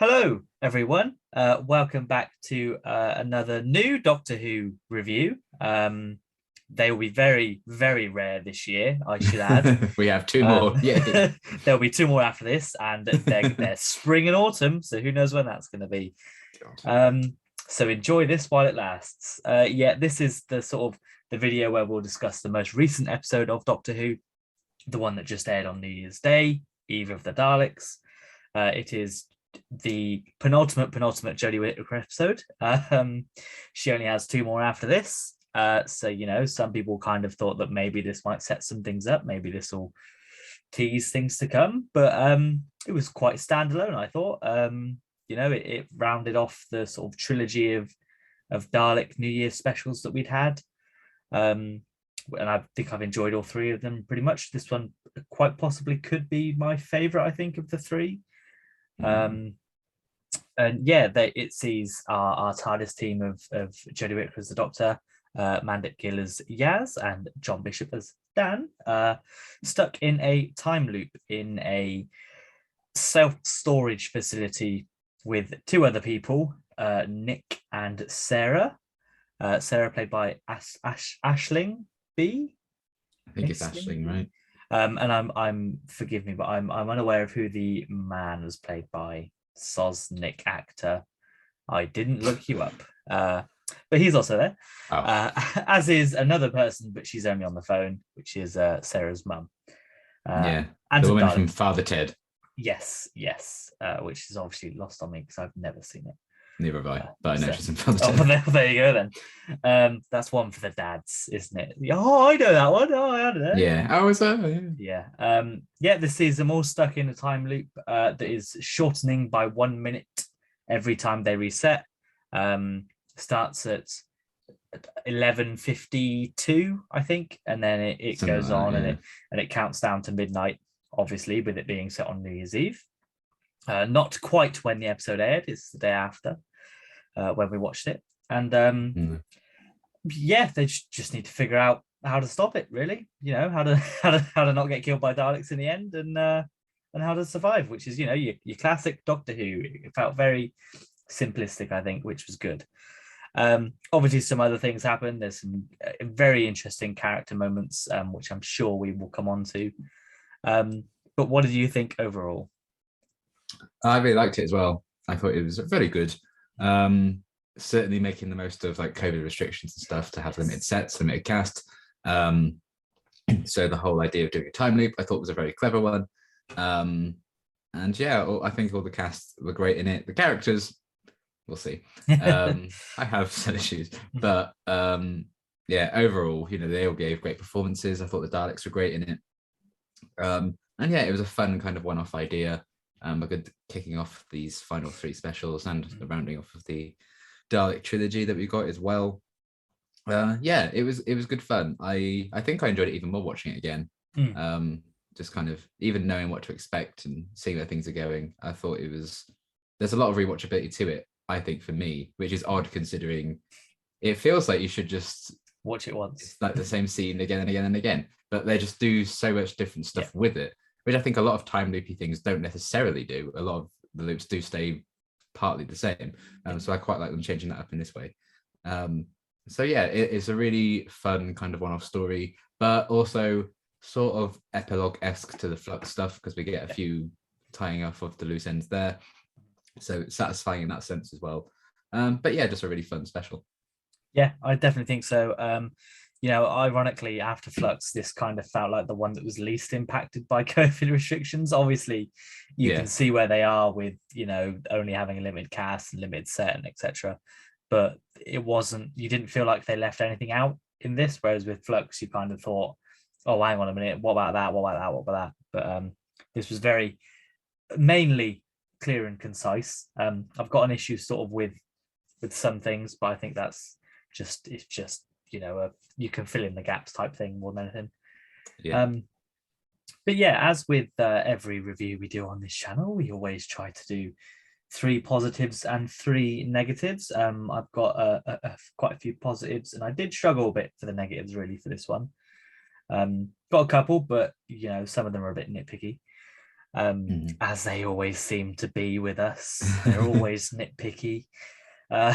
Hello, everyone. Welcome back to another new Doctor Who review. They will be very, very rare this year, I should add. We have two more. Yay. There'll be two more after this, and they're spring and autumn, so who knows when that's going to be. So enjoy this while it lasts. This is the sort of the video where we'll discuss the most recent episode of Doctor Who, the one that just aired on New Year's Day, Eve of the Daleks. It is the penultimate Jodie Whittaker episode. She only has two more after this. So some people kind of thought that maybe this might set some things up. Maybe this will tease things to come. But it was quite standalone, I thought. It rounded off the sort of trilogy of Dalek New Year specials that we'd had. And I think I've enjoyed all three of them pretty much. This one quite possibly could be my favorite, I think, of the three. It sees our TARDIS team of Jodie Whittaker as the Doctor, Mandip Gill as Yaz, and John Bishop as Dan, stuck in a time loop in a self-storage facility with two other people, Nick and Sarah. Sarah played by Aisling B. I think it's Aisling, right? And I'm forgive me, but I'm unaware of who the man was played by. Sosnick actor. I didn't look you up, but he's also there, as is another person, but she's only on the phone, which is Sarah's mum. And the woman from Father Ted. Yes, which is obviously lost on me because I've never seen it. Neither have I, but I know she's in Father Ted. There you go then. That's one for the dads, isn't it? Oh, I know that one. Oh, I don't know. Yeah. Oh, is that? Yeah. This is them all stuck in a time loop that is shortening by 1 minute every time they reset. Starts at 11:52, I think, and then it goes on and it counts down to midnight. Obviously, with it being set on New Year's Eve. Not quite when the episode aired. It's the day after when we watched it. And they just need to figure out how to stop it, really. How to not get killed by Daleks in the end, and how to survive, which is your classic Doctor Who. It felt very simplistic, I think, which was good. Obviously, some other things happen. There's some very interesting character moments, which I'm sure we will come on to. But what did you think overall? I really liked it as well. I thought it was very good. Certainly making the most of like COVID restrictions and stuff to have limited sets, limited cast. So the whole idea of doing a time loop, I thought was a very clever one. I think all the cast were great in it. The characters, we'll see. I have some issues, but overall, they all gave great performances. I thought the Daleks were great in it. It was a fun kind of one-off idea. A good kicking off these final three specials and the rounding off of the Dalek trilogy that we got as well. It was good fun. I think I enjoyed it even more watching it again. Just kind of even knowing what to expect and seeing where things are going. I thought there's a lot of rewatchability to it, I think, for me, which is odd considering it feels like you should just watch it once. It's like the same scene again and again and again, but they just do so much different stuff with it, which I think a lot of time loopy things don't necessarily do. A lot of the loops do stay partly the same. So I quite like them changing that up in this way. It's a really fun kind of one-off story, but also sort of epilogue-esque to the Flux stuff because we get a few tying off of the loose ends there. So it's satisfying in that sense as well. Just a really fun special. Yeah, I definitely think so. Ironically, after Flux, this kind of felt like the one that was least impacted by COVID restrictions. Obviously, you can see where they are with, only having a limited cast and limited set and etc. But you didn't feel like they left anything out in this, whereas with Flux, you kind of thought, oh, hang on a minute, what about that? What about that? What about that? But this was very mainly clear and concise. I've got an issue sort of with some things, but I think it's just you can fill in the gaps type thing more than anything. As with every review we do on this channel, we always try to do 3 positives and 3 negatives. I've got quite a few positives, and I did struggle a bit for the negatives really for this one. Got a couple, but some of them are a bit nitpicky. as they always seem to be with us. They're always nitpicky, uh,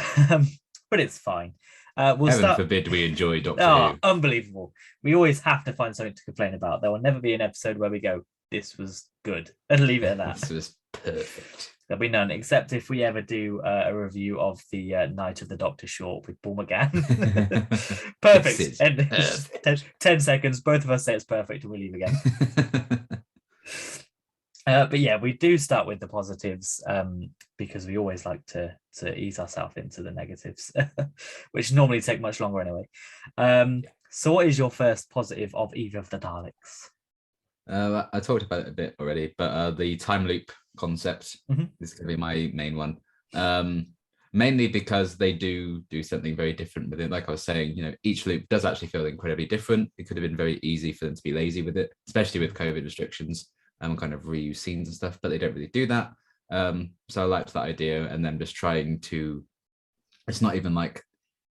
but it's fine. We'll Heaven start. forbid we enjoy Doctor Who. Unbelievable. We always have to find something to complain about. There will never be an episode where we go, this was good, and leave it at that. This was perfect. There'll be none, except if we ever do a review of the Night of the Doctor short with Paul McGann. Perfect. And perfect. 10 seconds, both of us say it's perfect, and we leave again. But yeah, we do start with the positives because we always like to ease ourselves into the negatives, which normally take much longer anyway. So what is your first positive of Eve of the Daleks? I talked about it a bit already, but the time loop concept is going to be my main one. Mainly because they do something very different with it. Like I was saying, each loop does actually feel incredibly different. It could have been very easy for them to be lazy with it, especially with COVID restrictions and kind of reuse scenes and stuff, but they don't really do that. So I liked that idea, and then just trying to, it's not even like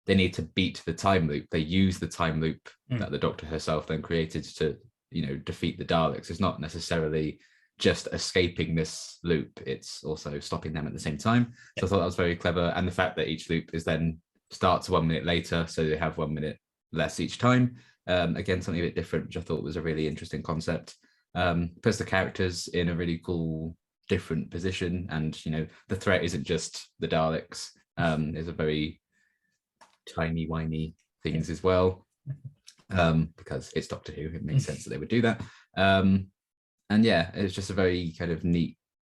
they need to beat the time loop. They use the time loop that the Doctor herself then created to, defeat the Daleks. It's not necessarily just escaping this loop, it's also stopping them at the same time. So I thought that was very clever. And the fact that each loop is then starts 1 minute later, so they have 1 minute less each time. Again, something a bit different, which I thought was a really interesting concept. Puts the characters in a really cool, different position. And, the threat isn't just the Daleks. There's a very tiny, whiny things as well. Because it's Doctor Who, it makes sense that they would do that. And yeah, it's just a very kind of neat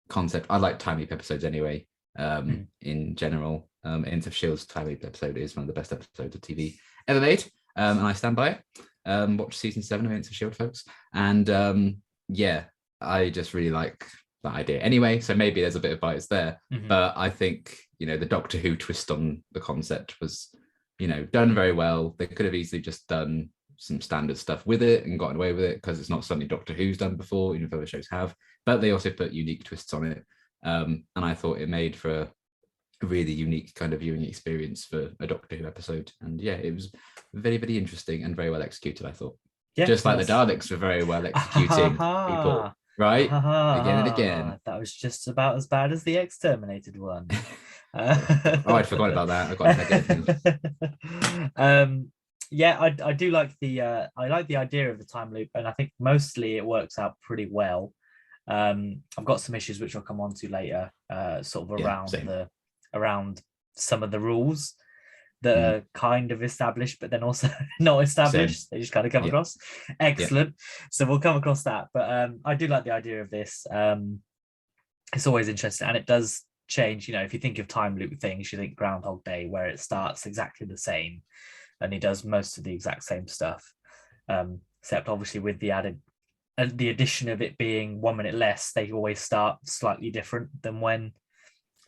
concept. I like time loop episodes anyway, in general. Agents of S.H.I.E.L.'s time loop episode is one of the best episodes of TV ever made, and I stand by it. Watch season 7 of Agents of S.H.I.E.L.D., folks. And yeah, I just really like that idea anyway, so maybe there's a bit of bias there. But I think, the Doctor Who twist on the concept was, done very well. They could have easily just done some standard stuff with it and gotten away with it, because it's not something Doctor Who's done before, if other shows have, but they also put unique twists on it. And I thought it made for a really unique kind of viewing experience for a Doctor Who episode. And yeah, it was very, very interesting and very well executed, I thought. Yeah, just like the Daleks were very well executing people, right? Again and again. That was just about as bad as the Exterminated one. I'd forgotten about that. I got negative. Yeah, I do like the I like the idea of the time loop, and I think mostly it works out pretty well. I've got some issues which I'll come on to later, sort of around some of the rules that are kind of established, but then also not established. They just kind of come across. Excellent. So we'll come across that. But I do like the idea of this. It's always interesting, and it does change. If you think of time loop things, you think Groundhog Day, where it starts exactly the same, and he does most of the exact same stuff, except obviously with the addition of it being 1 minute less. They always start slightly different than when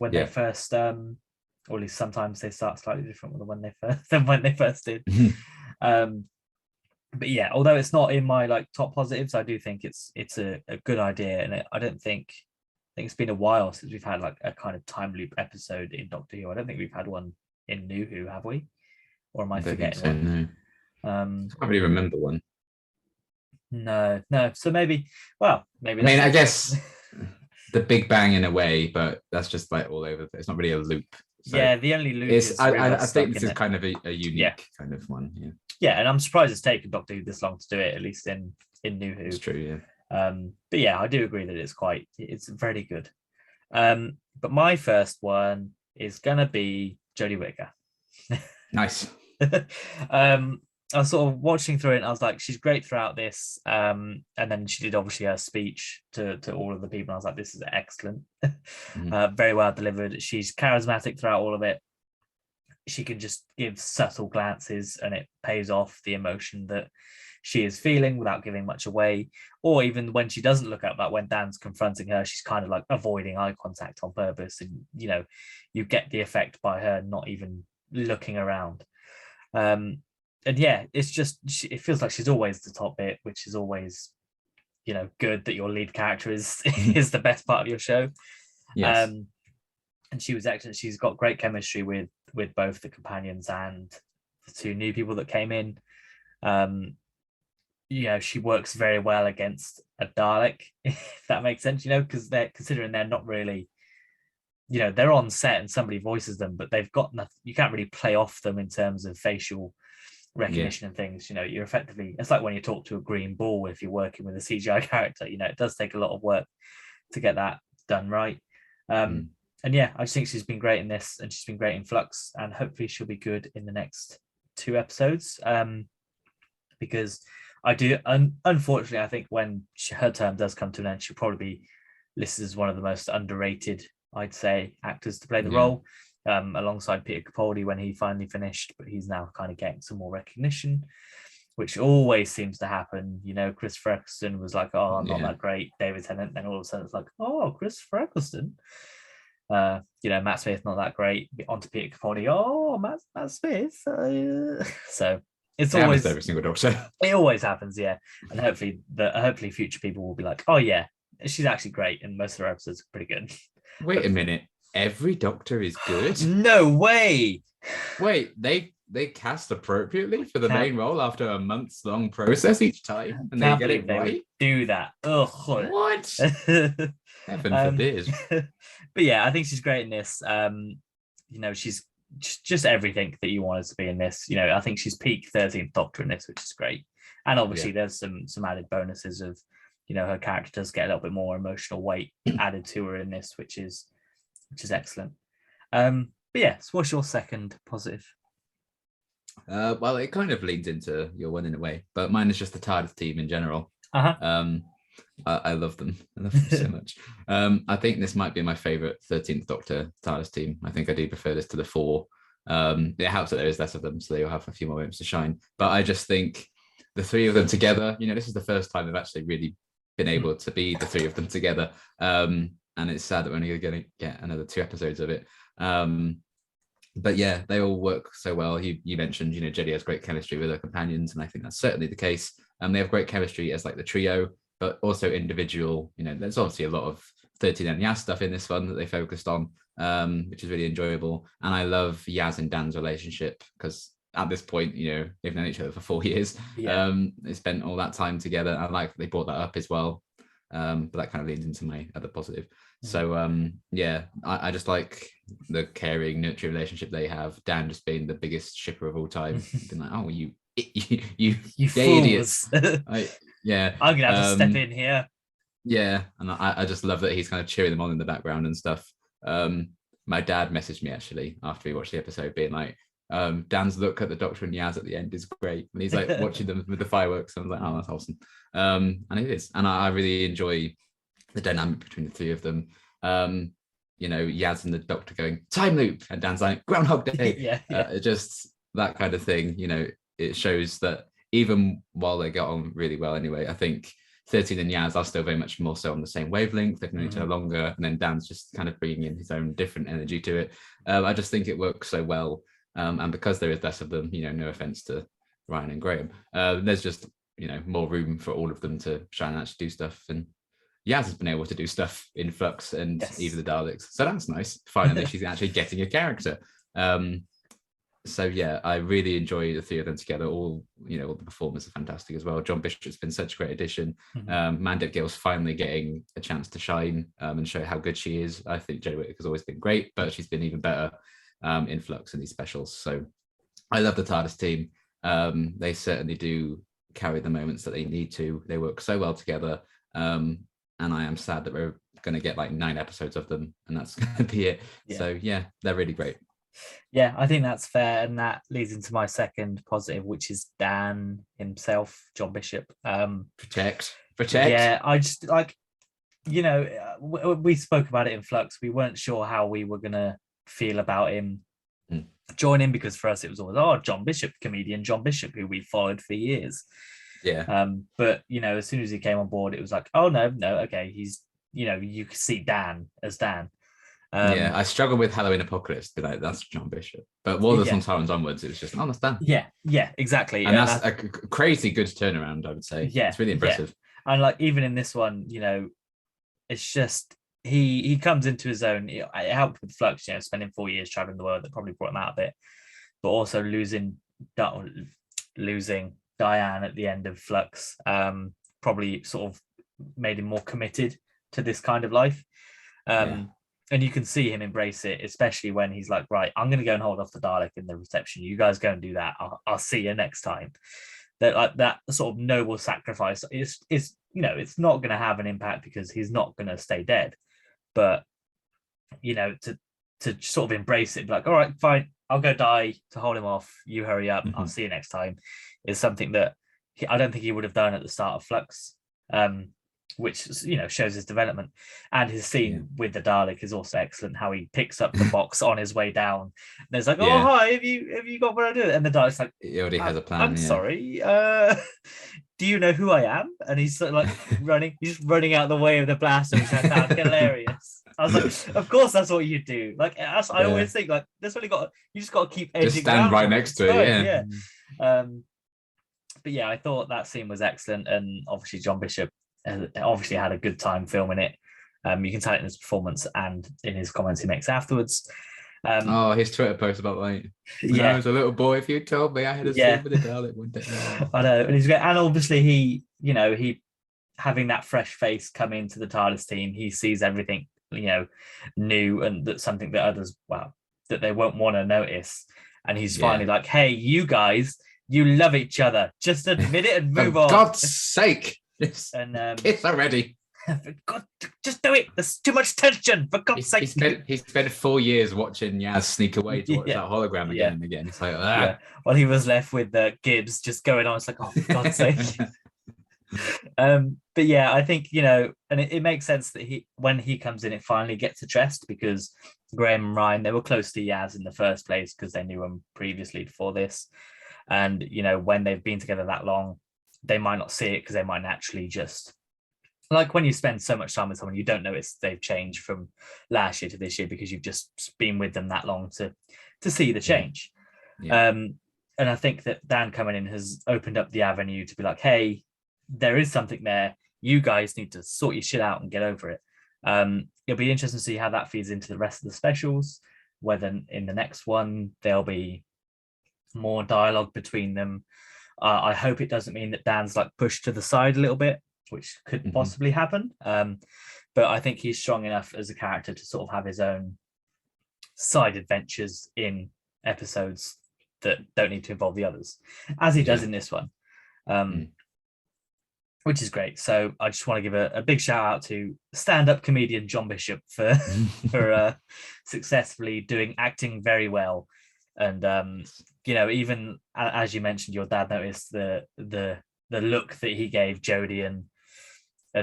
they first, or at least sometimes they start slightly different than when they first did. But yeah, although it's not in my top positives, I do think it's a good idea, and I think it's been a while since we've had a kind of time loop episode in Doctor Who. I don't think we've had one in New Who, have we? Or am I forgetting one? No. I can't really remember one. No. So maybe. I guess the Big Bang in a way, but that's just all over. It's not really a loop. So yeah, the only loop is. I think this is kind of a unique kind of one. Yeah. Yeah, and I'm surprised it's taken Doctor Who this long to do it, at least in New Who. It's true, yeah. But yeah, I do agree that it's very good. But my first one is gonna be Jodie Whittaker. Nice. I was sort of watching through it, and I was like, she's great throughout this. And then she did obviously her speech to all of the people. And I was like, this is excellent. Very well delivered. She's charismatic throughout all of it. She can just give subtle glances, and it pays off the emotion that she is feeling without giving much away. Or even when she doesn't look up, when Dan's confronting her, she's kind of avoiding eye contact on purpose. And, you get the effect by her not even looking around. And yeah, it's just, it feels like she's always the top bit, which is always, good that your lead character is the best part of your show. Yes. And she was excellent. She's got great chemistry with both the companions and the two new people that came in. she works very well against a Dalek, if that makes sense, because they're not really, they're on set and somebody voices them, but they've got nothing. You can't really play off them in terms of facial recognition and things. You're effectively, it's like when you talk to a green ball if you're working with a CGI character. It does take a lot of work to get that done right. And yeah, I just think she's been great in this, and she's been great in Flux, and hopefully she'll be good in the next 2 episodes. Because I do, unfortunately, I think when her term does come to an end, she'll probably be listed as one of the most underrated, I'd say, actors to play the role, alongside Peter Capaldi when he finally finished. But he's now kind of getting some more recognition, which always seems to happen. Christopher Eccleston was like, "Oh, I'm not that great." David Tennant, then all of a sudden it's like, "Oh, Christopher Eccleston." Matt Smith, not that great. Onto Peter Capaldi. "Oh, Matt Smith." So it's always every single Doctor. It always happens, yeah. And hopefully future people will be like, "Oh yeah, she's actually great," and most of her episodes are pretty good. Wait a minute, every Doctor is good? No way. Wait, they cast appropriately for the main role after a months-long process each time, and they get it right? Do that. Ugh. What? Heaven forbid. But yeah, I think she's great in this. She's just everything that you want her to be in this. I think she's peak 13th Doctor in this, which is great. And obviously there's some added bonuses of, her character does get a little bit more emotional weight added to her in this, which is excellent. But yeah, so what's your second positive? Well, it kind of leads into your one in a way, but mine is just the TARDIS team in general. I love them. I love them so much. I think this might be my favorite 13th Doctor TARDIS team. I think I do prefer this to the 4. It helps that there is less of them, so they'll have a few more moments to shine. But I just think the 3 of them together, this is the first time they've actually really been able to be the 3 of them together. And it's sad that we're only going to get another 2 episodes of it. But yeah, they all work so well. You mentioned, Jodie has great chemistry with her companions, and I think that's certainly the case. They have great chemistry as like the trio, but also individual. There's obviously a lot of 13 and Yaz stuff in this one that they focused on, which is really enjoyable. And I love Yaz and Dan's relationship, because at this point, they've known each other for 4 years. They spent all that time together. I like they brought that up as well. But that kind of leads into my other positive. So I just like the caring, nurturing relationship they have. Dan just being the biggest shipper of all time, being like, "Oh, you idiots!" Yeah, I'm gonna have to step in here. Yeah, and I just love that he's kind of cheering them on in the background and stuff. My dad messaged me actually after we watched the episode, being like, Dan's look at the Doctor and Yaz at the end is great, and he's like watching them with the fireworks. And I was like, "Oh, that's awesome." And it is, and I really enjoy the dynamic between the 3 of them. Yaz and the Doctor going time loop, and Dan's like Groundhog Day. Just that kind of thing. It shows that even while they get on really well anyway, I think 13 and Yaz are still very much more so on the same wavelength. They've known each other longer, and then Dan's just kind of bringing in his own different energy to it. I just think it works so well. And because there is less of them, no offense to Ryan and Graham, there's just more room for all of them to shine and actually do stuff. And Yaz has been able to do stuff in Flux and even the Daleks, so that's nice. Finally, she's actually getting a character. So yeah, I really enjoy the 3 of them together. All the performers are fantastic as well. John Bishop's been such a great addition. Mandip Gill's finally getting a chance to shine and show how good she is. I think Jodie Whittaker's always been great, but she's been even better in Flux and these specials. So I love the TARDIS team. They certainly do carry the moments that they need to. They work so well together. And I am sad that we're going to get like 9 episodes of them, and that's going to be it. So yeah, they're really great. Yeah, I think that's fair, and that leads into my second positive, which is Dan himself, John Bishop. Protect. Yeah, I just like, we spoke about it in Flux. We weren't sure how we were gonna feel about him joining, because for us it was always, John Bishop, comedian John Bishop, who we followed for years. But as soon as he came on board, it was like, oh no, okay, he's you could see Dan as Dan. I struggled with Halloween Apocalypse, be like, that's John Bishop. But Warders on Tyrants onwards, it was just, that's Dan. Yeah, exactly. And that's a crazy good turnaround, I would say. Yeah, it's really impressive. And like even in this one, it's just he comes into his own. It helped with Flux, spending 4 years traveling the world, that probably brought him out a bit, but also losing Darth Diane at the end of Flux probably sort of made him more committed to this kind of life. And you can see him embrace it, especially when he's like, right, I'm going to go and hold off the Dalek in the reception. You guys go and do that. I'll see you next time. That sort of noble sacrifice is it's not going to have an impact because he's not going to stay dead. But, to sort of embrace it, like, all right, fine, I'll go die to hold him off. You hurry up. I'll see you next time. Is something that I don't think he would have done at the start of Flux. Which shows his development, and his scene with the Dalek is also excellent. How he picks up the box on his way down, and there's like, "Oh hi, have you got what I do?" And the Dalek's like, he already has a plan. I'm sorry. Do you know who I am? And he's sort of like running. He's just running out the way of the blaster, which I found hilarious. I was like, of course that's what you do. Like I always think like this really you just got to keep edging. Just stand right next to it. Yeah. But yeah, I thought that scene was excellent, and obviously John Bishop obviously had a good time filming it. You can tell it in his performance and in his comments he makes afterwards. His Twitter post about like, when I was a little boy, if you told me I had a scene with a Dalek one day. I know, and he's great. And obviously he having that fresh face come into the TARDIS team, he sees everything new, and that's something that others that they won't want to notice. And he's finally like, hey, you guys, you love each other. Just admit it and move on. For God's sake. And kiss already. God, just do it. There's too much tension. For God's sake. He spent 4 years watching Yaz sneak away to watch that hologram again and again. It's like, Well, he was left with Gibbs just going on. It's like, oh, for God's sake. But yeah, I think and it makes sense that when he comes in, it finally gets addressed, because Graham and Ryan, they were close to Yaz in the first place because they knew him previously before this, and when they've been together that long, they might not see it because they might naturally just, like when you spend so much time with someone, you don't notice they've changed from last year to this year because you've just been with them that long to see the change. And I think that Dan coming in has opened up the avenue to be like, hey, there is something there. You guys need to sort your shit out and get over it. It'll be interesting to see how that feeds into the rest of the specials, whether in the next one there'll be more dialogue between them. I hope it doesn't mean that Dan's like pushed to the side a little bit, which could possibly happen. But I think he's strong enough as a character to sort of have his own side adventures in episodes that don't need to involve the others, as he does in this one, which is great. So I just want to give a big shout out to stand-up comedian John Bishop for successfully acting very well. And even as you mentioned, your dad noticed the look that he gave Jodie and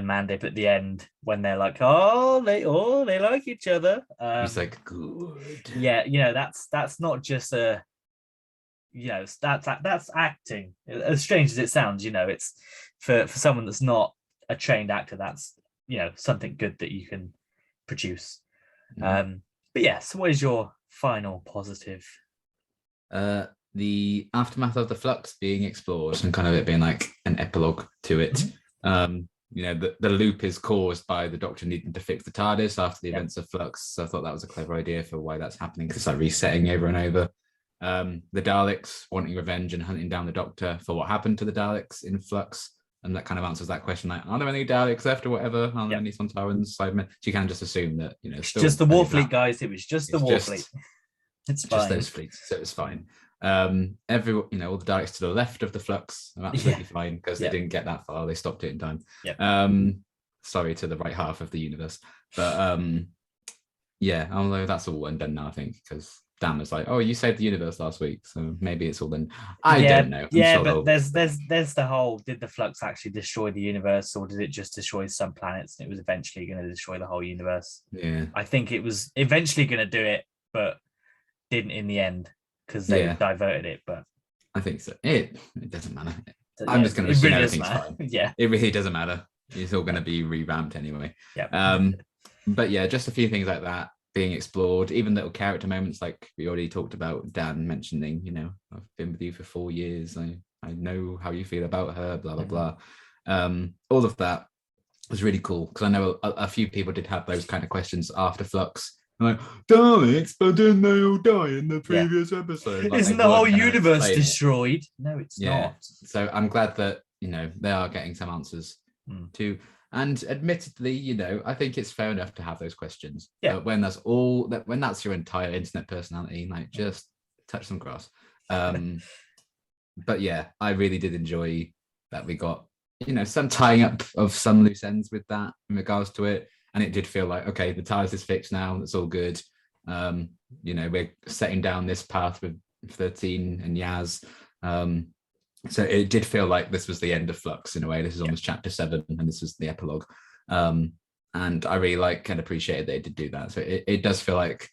Mandip at the end when they're like, they like each other. He's like, good. Yeah, that's not just that's acting. As strange as it sounds, it's for someone that's not a trained actor, that's something good that you can produce. But yeah, so what is your final positive? The aftermath of the Flux being explored and kind of it being like an epilogue to it. The loop is caused by the Doctor needing to fix the TARDIS after the events of Flux. So I thought that was a clever idea for why that's happening, because it's like resetting over and over. The Daleks wanting revenge and hunting down the Doctor for what happened to the Daleks in Flux. And that kind of answers that question, like, are there any Daleks left or whatever? Are there any Sontarans, Cybermen? So you can just assume that, it's just the Warfleet, guys. It was just the Warfleet. It's fine. Just those fleets, so it's fine. All the Daleks to the left of the Flux are absolutely fine, because they didn't get that far. They stopped it in time. Sorry to the right half of the universe. But although that's all done now, I think, because Dan was like, oh, you saved the universe last week, so maybe it's all done. I don't know. But there's the whole, did the Flux actually destroy the universe, or did it just destroy some planets and it was eventually going to destroy the whole universe? I think it was eventually going to do it, but didn't in the end, because they diverted it. But I think so. It doesn't matter. I'm just going to assume everything's fine. It really doesn't matter. It's all going to be revamped anyway. But yeah, just a few things like that being explored, even little character moments like we already talked about, Dan mentioning, I've been with you for 4 years, I know how you feel about her, blah blah blah. All of that was really cool, because I know a few people did have those kind of questions after Flux, I'm like, Daleks, but didn't they all die in the Yeah. previous episode? Like, Isn't they the whole weren't gonna universe explain it. destroyed? No, it's Yeah. not. So I'm glad that, they are getting some answers to, and admittedly, I think it's fair enough to have those questions. Yeah. But when that's your entire internet personality, like, just touch some grass. But yeah, I really did enjoy that we got, some tying up of some loose ends with that in regards to it. And it did feel like, okay, the TARDIS is fixed now. It's all good. We're setting down this path with 13 and Yaz. So it did feel like this was the end of Flux in a way. This is almost chapter 7, and this was the epilogue. And I really like and appreciated that it did do that. So it does feel like,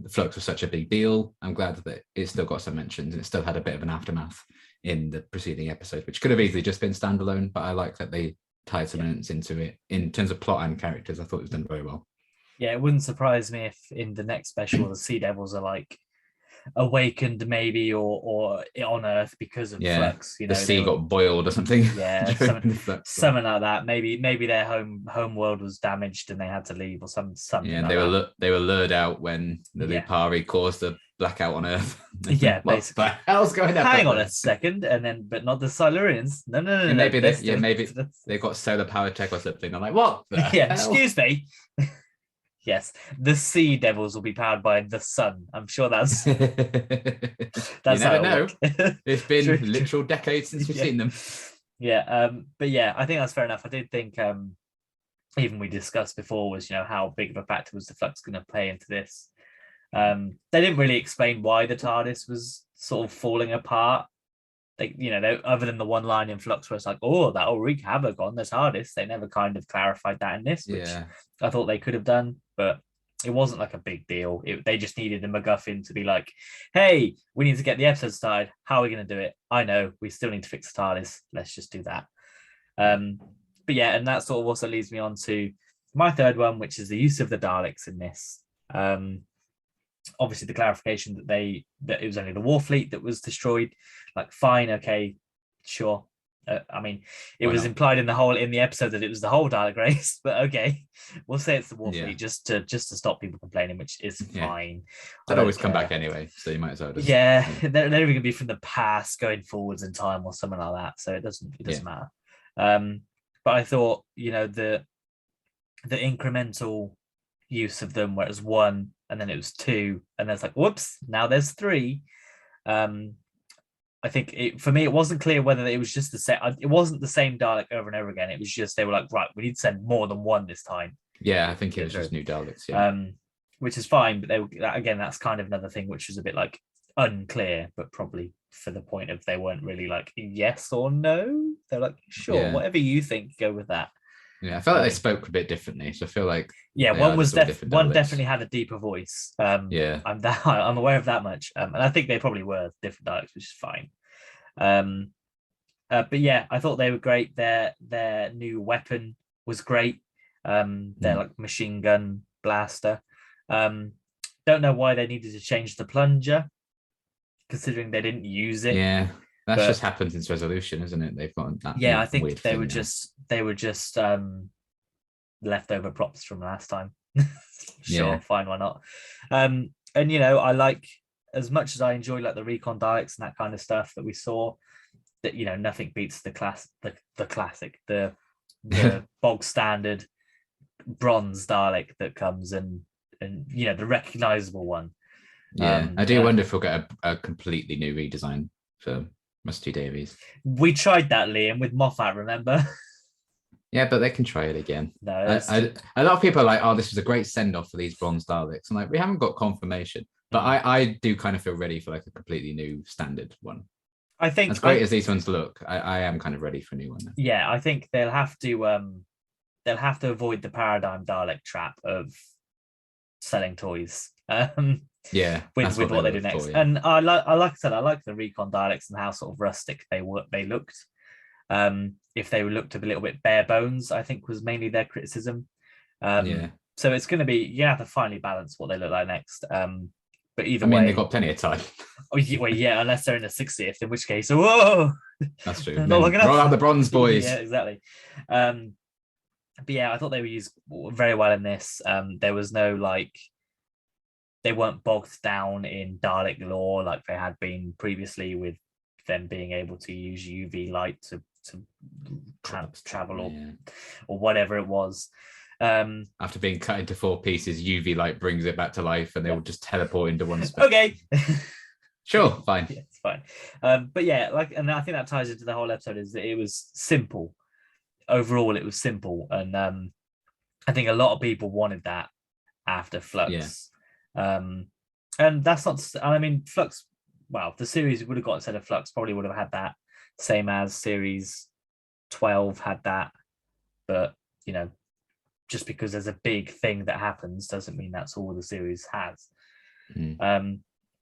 Flux was such a big deal. I'm glad that it still got some mentions, and it still had a bit of an aftermath in the preceding episode, which could have easily just been standalone, but I like that they tied some elements into it in terms of plot and characters. I thought it was done very well. Yeah, it wouldn't surprise me if in the next special the Sea Devils are like awakened maybe or on Earth because of Flux. The sea got boiled or something. Yeah, something like that. Maybe their home world was damaged and they had to leave or something. Yeah, like they were lured out when the Lupari caused the blackout on Earth. Yeah, basically. What the hell's going on? Hang on a second, and then but not the Silurians. No. Maybe they got solar power tech or something. I'm like, what? Yeah, excuse me. Yes, the Sea Devils will be powered by the sun. I'm sure that's you never know. It's been True. literal decades since we've seen them. Yeah, but yeah, I think that's fair enough. I did think even we discussed before was how big of a factor was the Flux going to play into this. They didn't really explain why the TARDIS was sort of falling apart. They other than the one line in Flux where it's like, oh, that'll wreak havoc on the TARDIS. They never kind of clarified that in this, which I thought they could have done, but it wasn't like a big deal. They just needed a MacGuffin to be like, hey, we need to get the episode started. How are we going to do it? I know, we still need to fix the TARDIS. Let's just do that. But yeah, and that sort of also leads me on to my third one, which is the use of the Daleks in this. Obviously the clarification that it was only the war fleet that was destroyed. Like, fine, okay, sure. I mean, it was implied in the episode that it was the whole Dalek race, but okay, we'll say it's the war fleet just to stop people complaining, which is fine. They'd always come back anyway, so you might as well just. Yeah, they're never going to be from the past going forwards in time or something like that, so it doesn't matter. But I thought, the incremental use of them, where it was 1 and then it was 2, and there's like, whoops, now there's 3. I think for me, it wasn't clear whether it was just the same. It wasn't the same Dalek over and over again. It was just they were like, right, we need to send more than 1 this time. Yeah, I think it was just new Daleks. Yeah, which is fine, but again, that's kind of another thing which was a bit like unclear, but probably for the point of they weren't really like yes or no. They're like, sure, whatever you think, go with that. Yeah, I felt like they spoke a bit differently, so I feel like one definitely had a deeper voice. I'm aware of that much, and I think they probably were different Daleks, which is fine. But yeah, I thought they were great. Their new weapon was great. Their like machine gun blaster. Don't know why they needed to change the plunger, considering they didn't use it. Yeah. That's just happened since Resolution, isn't it? They've got that. Yeah, I think they were just leftover props from last time. Sure, fine, why not? And I like, as much as I enjoy like the recon Daleks and that kind of stuff that we saw, that nothing beats the classic, the bog standard bronze Dalek that comes and the recognizable one. Yeah, I do wonder if we'll get a completely new redesign for Rusty Davies. We tried that, Liam, with Moffat, remember? Yeah, but they can try it again. No, a lot of people are like, oh, this was a great send-off for these bronze Daleks. I'm like, we haven't got confirmation. But I do kind of feel ready for like a completely new standard one. I think as great as these ones look, I am kind of ready for a new one now. Yeah, I think they'll have to avoid the paradigm Dalek trap of selling toys. With what they do next. And I like the recon Daleks and how sort of rustic they looked. If they looked a little bit bare bones, I think was mainly their criticism. So it's going to be, you have to finally balance what they look like next. But either way, they've got plenty of time. Unless they're in the 60th, in which case, whoa, that's true. Not long enough. Roll out the bronze boys. Yeah, exactly. But yeah, I thought they were used very well in this. There was no like they weren't bogged down in Dalek lore like they had been previously, with them being able to use UV light to travel or whatever it was. After being cut into 4 pieces, UV light brings it back to life, and they will just teleport into one spot. Okay. Sure, fine. Yeah, it's fine. But yeah, and I think that ties into the whole episode, is that it was simple. Overall, it was simple, and I think a lot of people wanted that after Flux. And that's not. I mean, Flux. Well, the series would have got instead of Flux probably would have had that, same as series 12 had that, but just because there's a big thing that happens doesn't mean that's all the series has.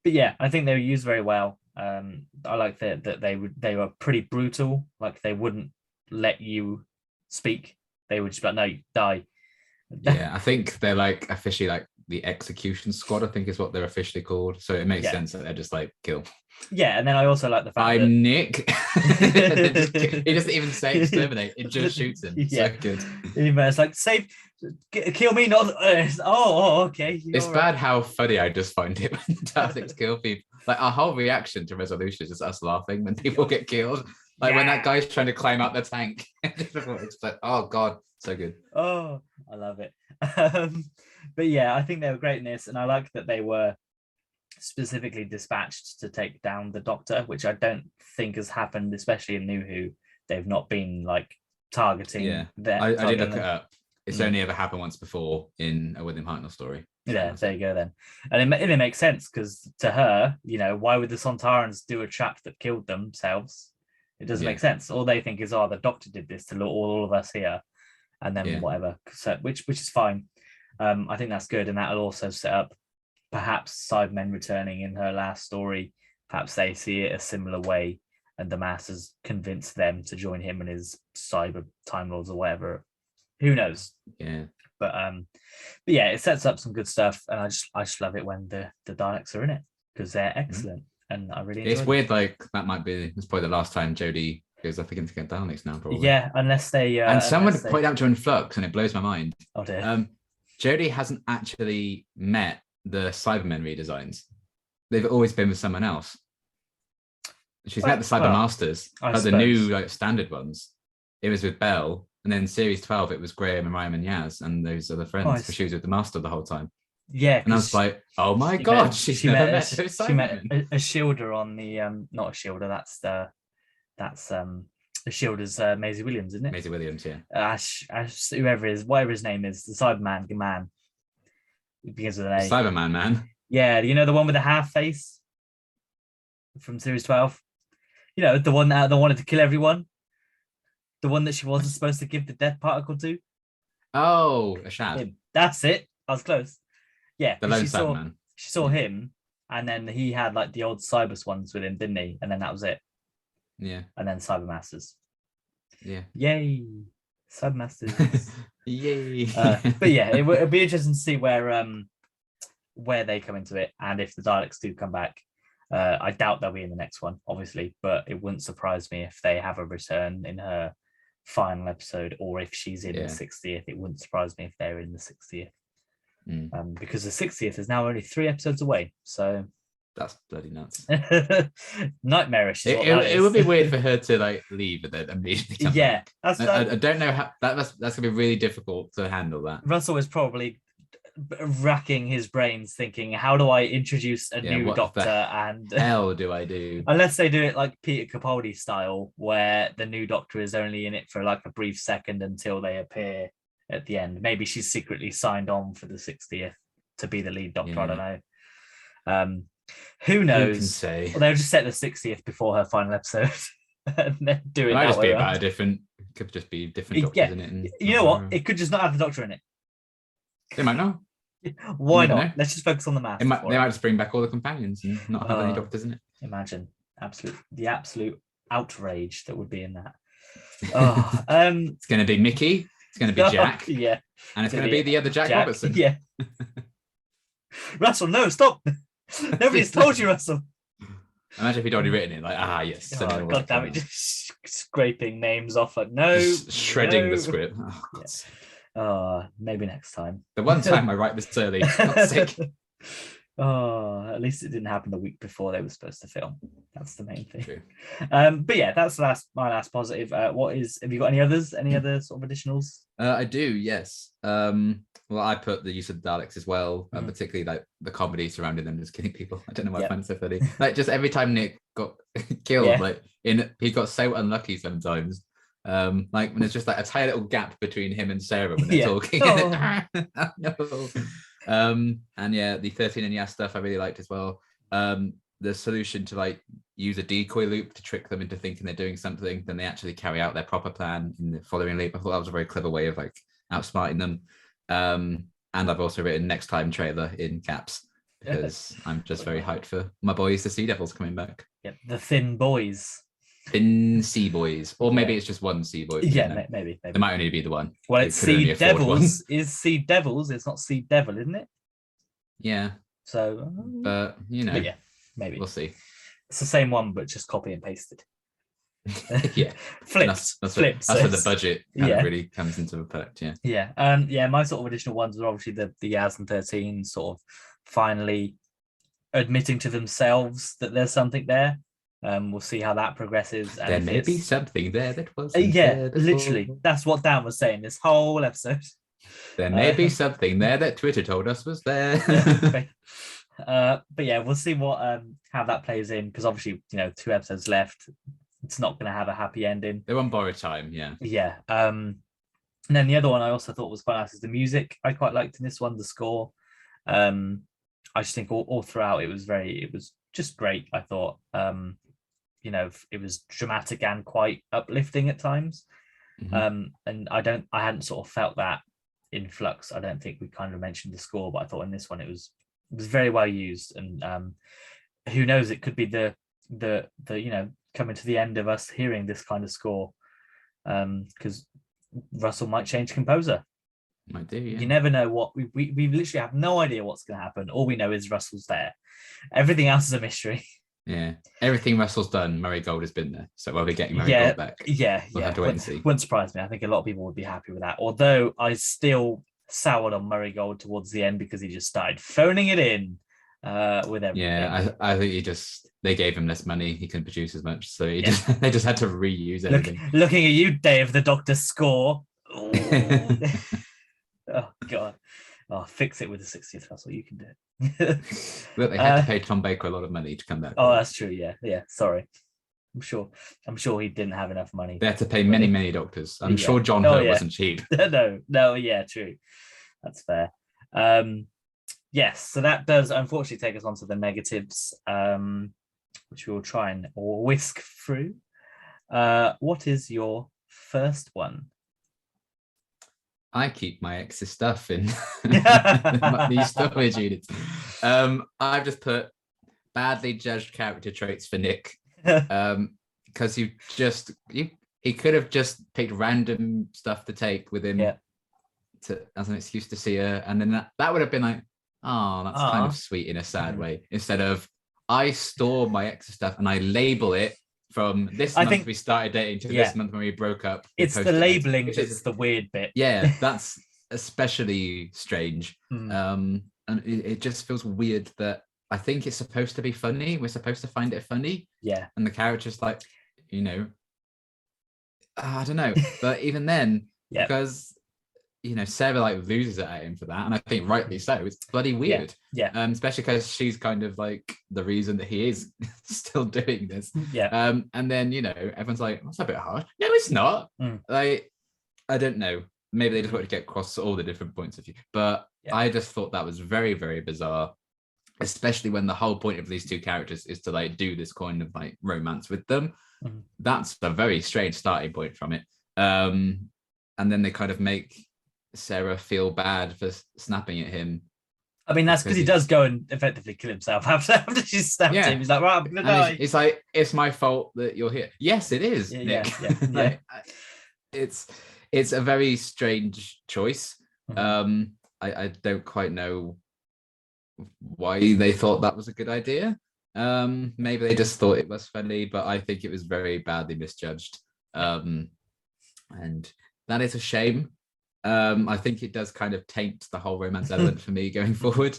But yeah, I think they were used very well. I like that they were pretty brutal. Like, they wouldn't let you speak. They would just be like, no, you die. Yeah, I think they're like officially like the execution squad, I think is what they're officially called. So it makes sense that they're just like, kill. Yeah, and then I also like the fact that Nick. He doesn't even say exterminate, it just shoots him. Yeah. So good. It's like, save, kill me, not okay. It's bad how funny I just find it when Daleks kill people. Like, our whole reaction to Resolution is us laughing when people get killed. Like when that guy's trying to climb out the tank. It's like, oh god, so good. Oh, I love it. But yeah, I think they were great in this, and I like that they were specifically dispatched to take down the Doctor, which I don't think has happened, especially in New Who. They've not been like targeting. I did look it up. It's only ever happened once before in a William Hartnell story. Yeah, there you go then. And it makes sense, because to her, why would the Sontarans do a trap that killed themselves? It doesn't make sense. All they think is, the Doctor did this to all of us here, and then whatever. So, which is fine. I think that's good, and that'll also set up perhaps Cybermen returning in her last story. Perhaps they see it a similar way, and the Masters convince them to join him and his cyber Time Lords or whatever. Who knows? Yeah. But yeah, it sets up some good stuff, and I just love it when the Daleks are in it, because they're excellent, and I really enjoy it's weird. Like, that might be, it's probably the last time Jodie goes up against Daleks now, probably. Yeah, unless they and someone pointed out during Flux, and it blows my mind. Oh dear. Jodie hasn't actually met the Cybermen redesigns. They've always been with someone else. She's met the Cybermasters, the new standard ones. It was with Belle, and then series 12 it was Graham and Ryan and Yaz and those other friends, because she was with the Master the whole time. Yeah, and I was like, oh my god, she met a shielder on the not a shielder, that's the shielder's Maisie Williams, isn't it? Maisie Williams, yeah. Ash, whatever his name is, the Cyberman man. It begins with an A. Cyberman man. Yeah, the one with the half face from series 12. The one that wanted to kill everyone. The one that she wasn't supposed to give the death particle to. Oh, Ashad. That's it. I was close. Yeah, the lone Cyberman. She saw him, and then he had like the old Cybers ones with him, didn't he? And then that was it. Yeah. And then Cybermasters. Yeah. Yay. Cybermasters. Yay. But yeah, it'll be interesting to see where they come into it, and if the Daleks do come back. I doubt they'll be in the next one, obviously, but it wouldn't surprise me if they have a return in her final episode, or if she's in the 60th. It wouldn't surprise me if they're in the 60th. Because the 60th is now only 3 episodes away, so that's bloody nuts. Nightmarish. It would be weird for her to like leave and then immediately come back. I don't know how that's gonna be really difficult to handle that. Russell is probably racking his brains thinking, how do I introduce a new Doctor, and hell do I do? Unless they do it like Peter Capaldi style, where the new Doctor is only in it for like a brief second until they appear at the end. Maybe she's secretly signed on for the 60th to be the lead Doctor. I don't know. Who knows? Who can say? Well, they'll just set the 60th before her final episode and then do it. Might that just way be around. about a different. It could just be different Doctors in it. And you know what? It could just not have the Doctor in it. They might not. Why not? Know. Let's just focus on the math. They might just bring back all the companions and not have any Doctors in it. Imagine the absolute outrage that would be in that. It's going to be Mickey. It's going to be Jack. Yeah. And it's going to be the other Jack Robertson. Yeah. Russell, no, stop. Nobody's told you, Russell. Imagine if he'd already written it, like, yes. Oh, God damn it, just scraping names off. No. Just shredding the script. Oh, maybe next time. The one time I write this early, not sick. Oh, at least it didn't happen the week before they were supposed to film. That's the main thing. True. But yeah, that's my last positive. Have you got any others? Any other sort of additionals? I do, yes. Well, I put the use of Daleks as well, particularly like the comedy surrounding them just killing people. I don't know why I find it so funny. Like just every time Nick got killed, like he got so unlucky sometimes. Like when there's just like a tiny little gap between him and Sarah when they're talking. No. And yeah, the 13 and Yas stuff I really liked as well. The solution to like use a decoy loop to trick them into thinking they're doing something, then they actually carry out their proper plan in the following loop. I thought that was a very clever way of like outsmarting them. And I've also written next time trailer in caps because I'm just very hyped for my boys, the Sea Devils, coming back. Yep, the Thin Boys. Thin Sea Boys, or maybe it's just one Sea Boy. Yeah, maybe. There might only be the one. Well, it's Sea Devils. Is Sea Devils? It's not Sea Devil, isn't it? Yeah. So, but but yeah, maybe we'll see. It's the same one, but just copy and pasted. Yeah, flips. That's where the budget kind of really comes into effect. Yeah. My sort of additional ones are obviously the Yaz and 13 sort of finally admitting to themselves that there's something there. We'll see how that progresses. And there may be something there that was literally. That's what Dan was saying this whole episode. There may be something there that Twitter told us was there. But yeah, we'll see what how that plays in, because obviously 2 episodes left. It's not going to have a happy ending. They're on borrowed time, yeah. And then the other one I also thought was quite nice is the music. I quite liked in this one, the score. I just think all throughout it was just great. I thought it was dramatic and quite uplifting at times. And I hadn't sort of felt that in Flux. I don't think we kind of mentioned the score, but I thought in this one it was very well used. And who knows, it could be the coming to the end of us hearing this kind of score, because Russell might change composer. Might do, yeah. You never know what we literally have no idea what's going to happen. All we know is Russell's there. Everything else is a mystery. Yeah, everything Russell's done, Murray Gold has been there. So we'll be getting Murray Gold back. We'll have to wait and see. Wouldn't surprise me. I think a lot of people would be happy with that. Although I still soured on Murray Gold towards the end because he just started phoning it in with everything. Yeah, I think they gave him less money. He couldn't produce as much, so they just had to reuse everything. Looking at you, Dave, the Doctor score. Oh God. Oh, fix it with the 60th. That's what you can do. Look, they had to pay Tom Baker a lot of money to come back. Oh, that's true. Yeah. Sorry. I'm sure he didn't have enough money. They had to pay many doctors. I'm sure John Hurt wasn't cheap. No, yeah, true. That's fair. Yes, so that does unfortunately take us on to the negatives, which we will try and whisk through. What is your first one? I keep my ex's stuff in these storage units. I've just put badly judged character traits for Nick, because he could have just picked random stuff to take with him as an excuse to see her, and then that would have been like, oh, that's kind of sweet in a sad way. Instead of, I store my ex's stuff and I label it from this month we started dating to this month when we broke up. It's the labeling that's the weird bit. Yeah, that's especially strange. And it just feels weird that I think it's supposed to be funny. We're supposed to find it funny. Yeah. And the character's like, I don't know. But even then, because Sarah like loses it at him for that, and I think rightly so. It's bloody weird. Yeah. Especially because she's kind of like the reason that he is still doing this. Yeah. And then everyone's like, that's a bit harsh. No, it's not. Like, I don't know. Maybe they just wanted to get across all the different points of view. But I just thought that was very, very bizarre. Especially when the whole point of these two characters is to like do this kind of like romance with them. That's a very strange starting point from it. And then they kind of make Sarah feel bad for snapping at him. I mean, that's because he does go and effectively kill himself after she stabbed him. He's like, right, I'm gonna die. It's like, it's my fault that you're here. Yes, it is, Nick. Like, it's a very strange choice. I don't quite know why they thought that was a good idea. Maybe they just thought it was funny, but I think it was very badly misjudged. And that is a shame. I think it does kind of taint the whole romance element for me going forward.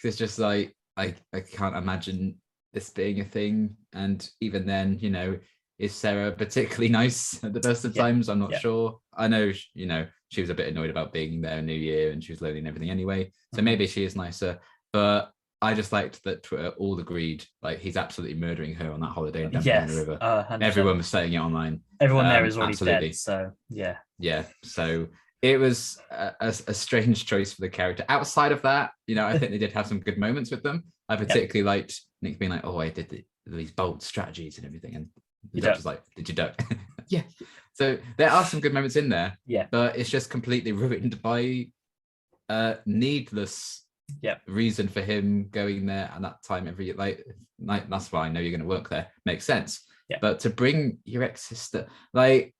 It's just like, I can't imagine this being a thing. And even then, you know, is Sarah particularly nice at the best of times? I'm not sure. I know, you know, she was a bit annoyed about being there New Year, and she was lonely and everything anyway. So maybe she is nicer. But I just liked that Twitter all agreed, like, he's absolutely murdering her on that holiday and dumping her in the river. 100%. Everyone was saying it online. Everyone there is already dead. So yeah. So it was a strange choice for the character. Outside of that, you know, I think they did have some good moments with them. I particularly liked Nick being like, "Oh, I did these bold strategies and everything," and the doctor's like, "Did you duck?" Yeah. So there are some good moments in there. Yeah. But it's just completely ruined by needless reason for him going there at that time every like that's why I know you're going to work there. Makes sense. Yeah. But to bring your ex-sister, like,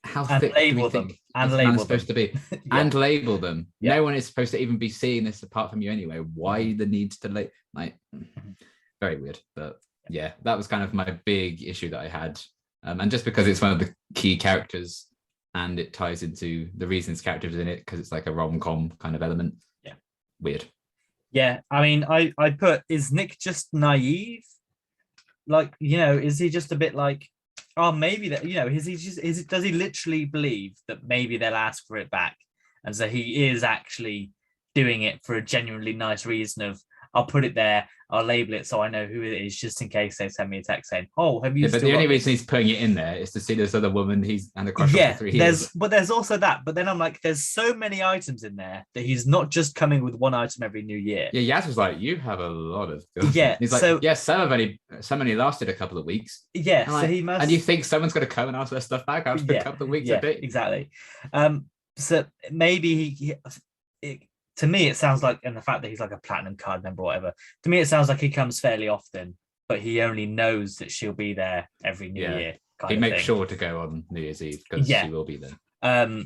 how thick do we think this man's supposed to be? And label them. No one is supposed to even be seeing this apart from you anyway. Why the need to like very weird. But yeah, that was kind of my big issue that I had. And just because it's one of the key characters and it ties into the reasons characters in it, because it's like a rom-com kind of element. Yeah. Weird. Yeah. I mean, I put, is Nick just naive? Like, you know, is he just a bit like, oh, maybe that, you know, does he literally believe that maybe they'll ask for it back? And so he is actually doing it for a genuinely nice reason of, I'll put it there, I'll label it so I know who it is, just in case they send me a text saying, "Oh, have you?" But the only reason he's putting it in there is to see this other woman he's and a crush on for 3 years. But there's also that. But then I'm like, there's so many items in there that he's not just coming with one item every New Year. Yeah, Yaz was like, "You have a lot of." Yeah, he's like, "Yeah, some only lasted a couple of weeks." Yeah, so he must. And you think someone's going to come and ask their stuff back after a couple of weeks? Yeah, exactly. So maybe to me, it sounds like, and the fact that he's like a platinum card member or whatever, to me, it sounds like he comes fairly often, but he only knows that she'll be there every New Year. He makes sure to go on New Year's Eve because she will be there.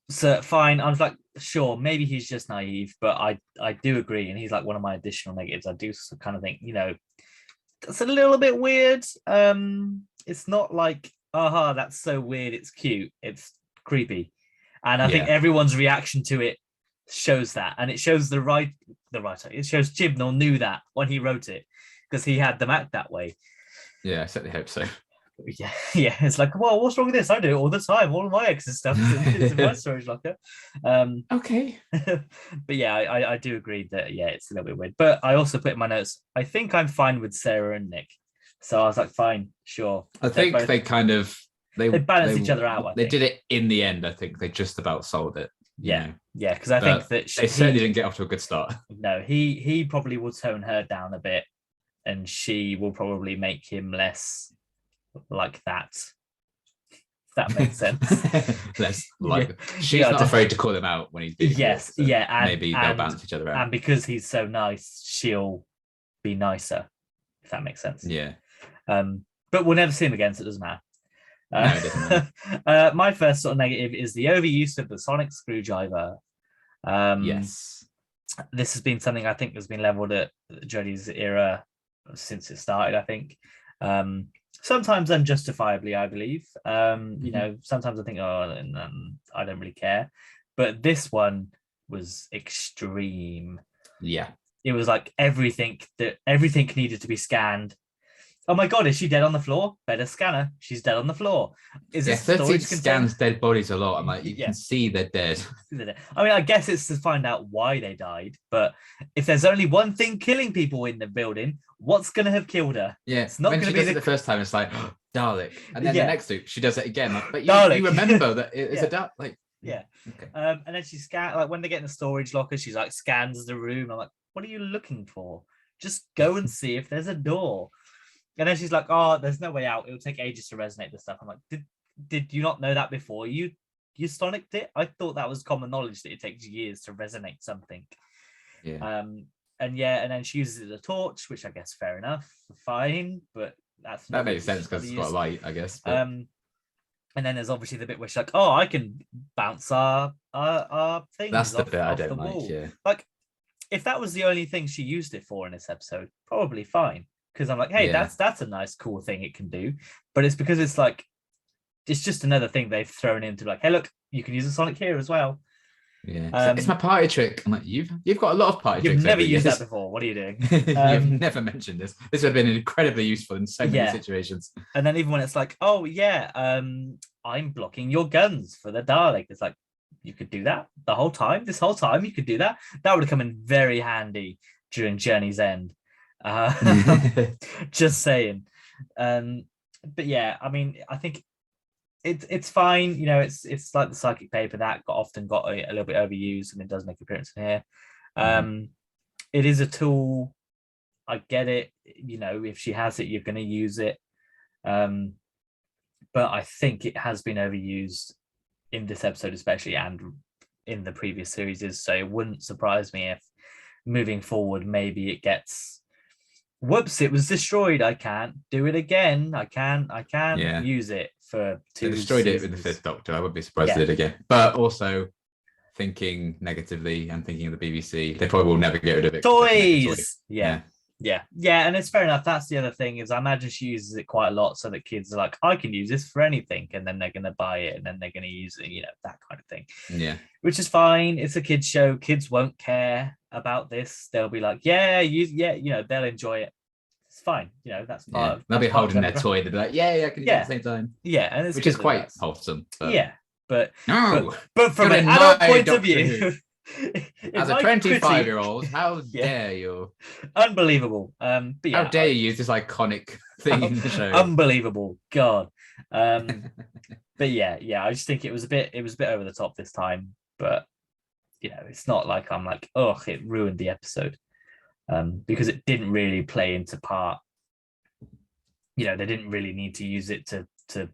So fine. I was like, sure, maybe he's just naive, but I do agree. And he's like one of my additional negatives. I do kind of think, you know, that's a little bit weird. It's not like, aha, that's so weird. It's cute. It's creepy. And I think everyone's reaction to it shows that, and it shows the writer. It shows Chibnall knew that when he wrote it, because he had them act that way. Yeah, I certainly hope so. Yeah. It's like, well, what's wrong with this? I do it all the time. All of my exes stuff is in my storage locker. Okay. But yeah, I do agree that it's a little bit weird. But I also put in my notes, I think I'm fine with Sarah and Nick. So I was like, fine, sure. I think they kind of they balance each other out. They did it in the end. I think they just about sold it. Yeah, because I think that they certainly didn't get off to a good start. No, he probably will tone her down a bit, and she will probably make him less like that. If that makes sense. Less like she's not afraid to call him out when he's being and maybe they'll balance each other out. And because he's so nice, she'll be nicer. If that makes sense. Yeah. But we'll never see him again, so it doesn't matter. No, it doesn't matter. My first sort of negative is the overuse of the sonic screwdriver. Yes. This has been something I think has been leveled at Jodie's era since it started, I think. Sometimes unjustifiably, I believe. You know, sometimes I think, I don't really care. But this one was extreme. Yeah. It was like everything needed to be scanned. Oh my God, is she dead on the floor? Better scan her. She's dead on the floor. Is this 13 scans dead bodies a lot. I'm like, you can see they're dead. I mean, I guess it's to find out why they died. But if there's only one thing killing people in the building, what's going to have killed her? Yeah, it's not when she does it the first time, it's like, oh, Dalek. And then the next week, she does it again. Like, but you remember that it's a Dalek. Like, yeah. Okay. And then she scans, like when they get in the storage locker, she's like scans the room. I'm like, what are you looking for? Just go and see if there's a door. And then she's like, oh, there's no way out. It'll take ages to resonate this stuff. I'm like, did you not know that before? You sonicked it? I thought that was common knowledge that it takes years to resonate something. Yeah. And then she uses a torch, which I guess fair enough, fine, but that makes sense because it's got light, I guess. But... And then there's obviously the bit where she's like, oh, I can bounce our things. That's the bit I don't like, yeah. Like, if that was the only thing she used it for in this episode, probably fine. Because I'm like, hey, that's a nice, cool thing it can do. But it's because it's like, it's just another thing they've thrown into like, hey, look, you can use a sonic here as well. Yeah, so it's my party trick. I'm like, you've got a lot of party tricks. You've never used that before. What are you doing? You've never mentioned this. This would have been incredibly useful in so many situations. And then even when it's like, oh yeah, I'm blocking your guns for the Dalek. It's like, you could do that the whole time. This whole time you could do that. That would have come in very handy during Journey's End. Just saying. But yeah, I mean, I think it's fine. You know, it's like the psychic paper that often got a little bit overused, and it does make an appearance in here. It is a tool. I get it. You know, if she has it, you're going to use it. But I think it has been overused in this episode, especially, and in the previous series. So it wouldn't surprise me if moving forward, maybe it gets, whoops, it was destroyed. I can't do it again. I can use it for 2 They destroyed seasons. it with the Fifth Doctor. I would be surprised if they did again. But also thinking negatively and thinking of the BBC, they probably will never get rid of it. Toys. Yeah, and it's fair enough. That's the other thing, is I imagine she uses it quite a lot, so that kids are like, I can use this for anything, and then they're going to buy it, and then they're going to use it, you know, that kind of thing. Yeah, which is fine. It's a kids show. Kids won't care about this. They'll be like, you know, they'll enjoy it. It's fine. You know, that's part of. They'll be holding their toy. They'll be like, I can do it at the same time. Yeah, and which is quite wholesome. But... Yeah, but no, but from an adult point of view. As a 25-year-old, how dare you? Unbelievable. But yeah, how dare you use this iconic thing in the show? Unbelievable. God. But yeah, I just think it was a bit over the top this time. But you know, it's not like I'm like, oh, it ruined the episode. Because it didn't really play into part. You know, they didn't really need to use it to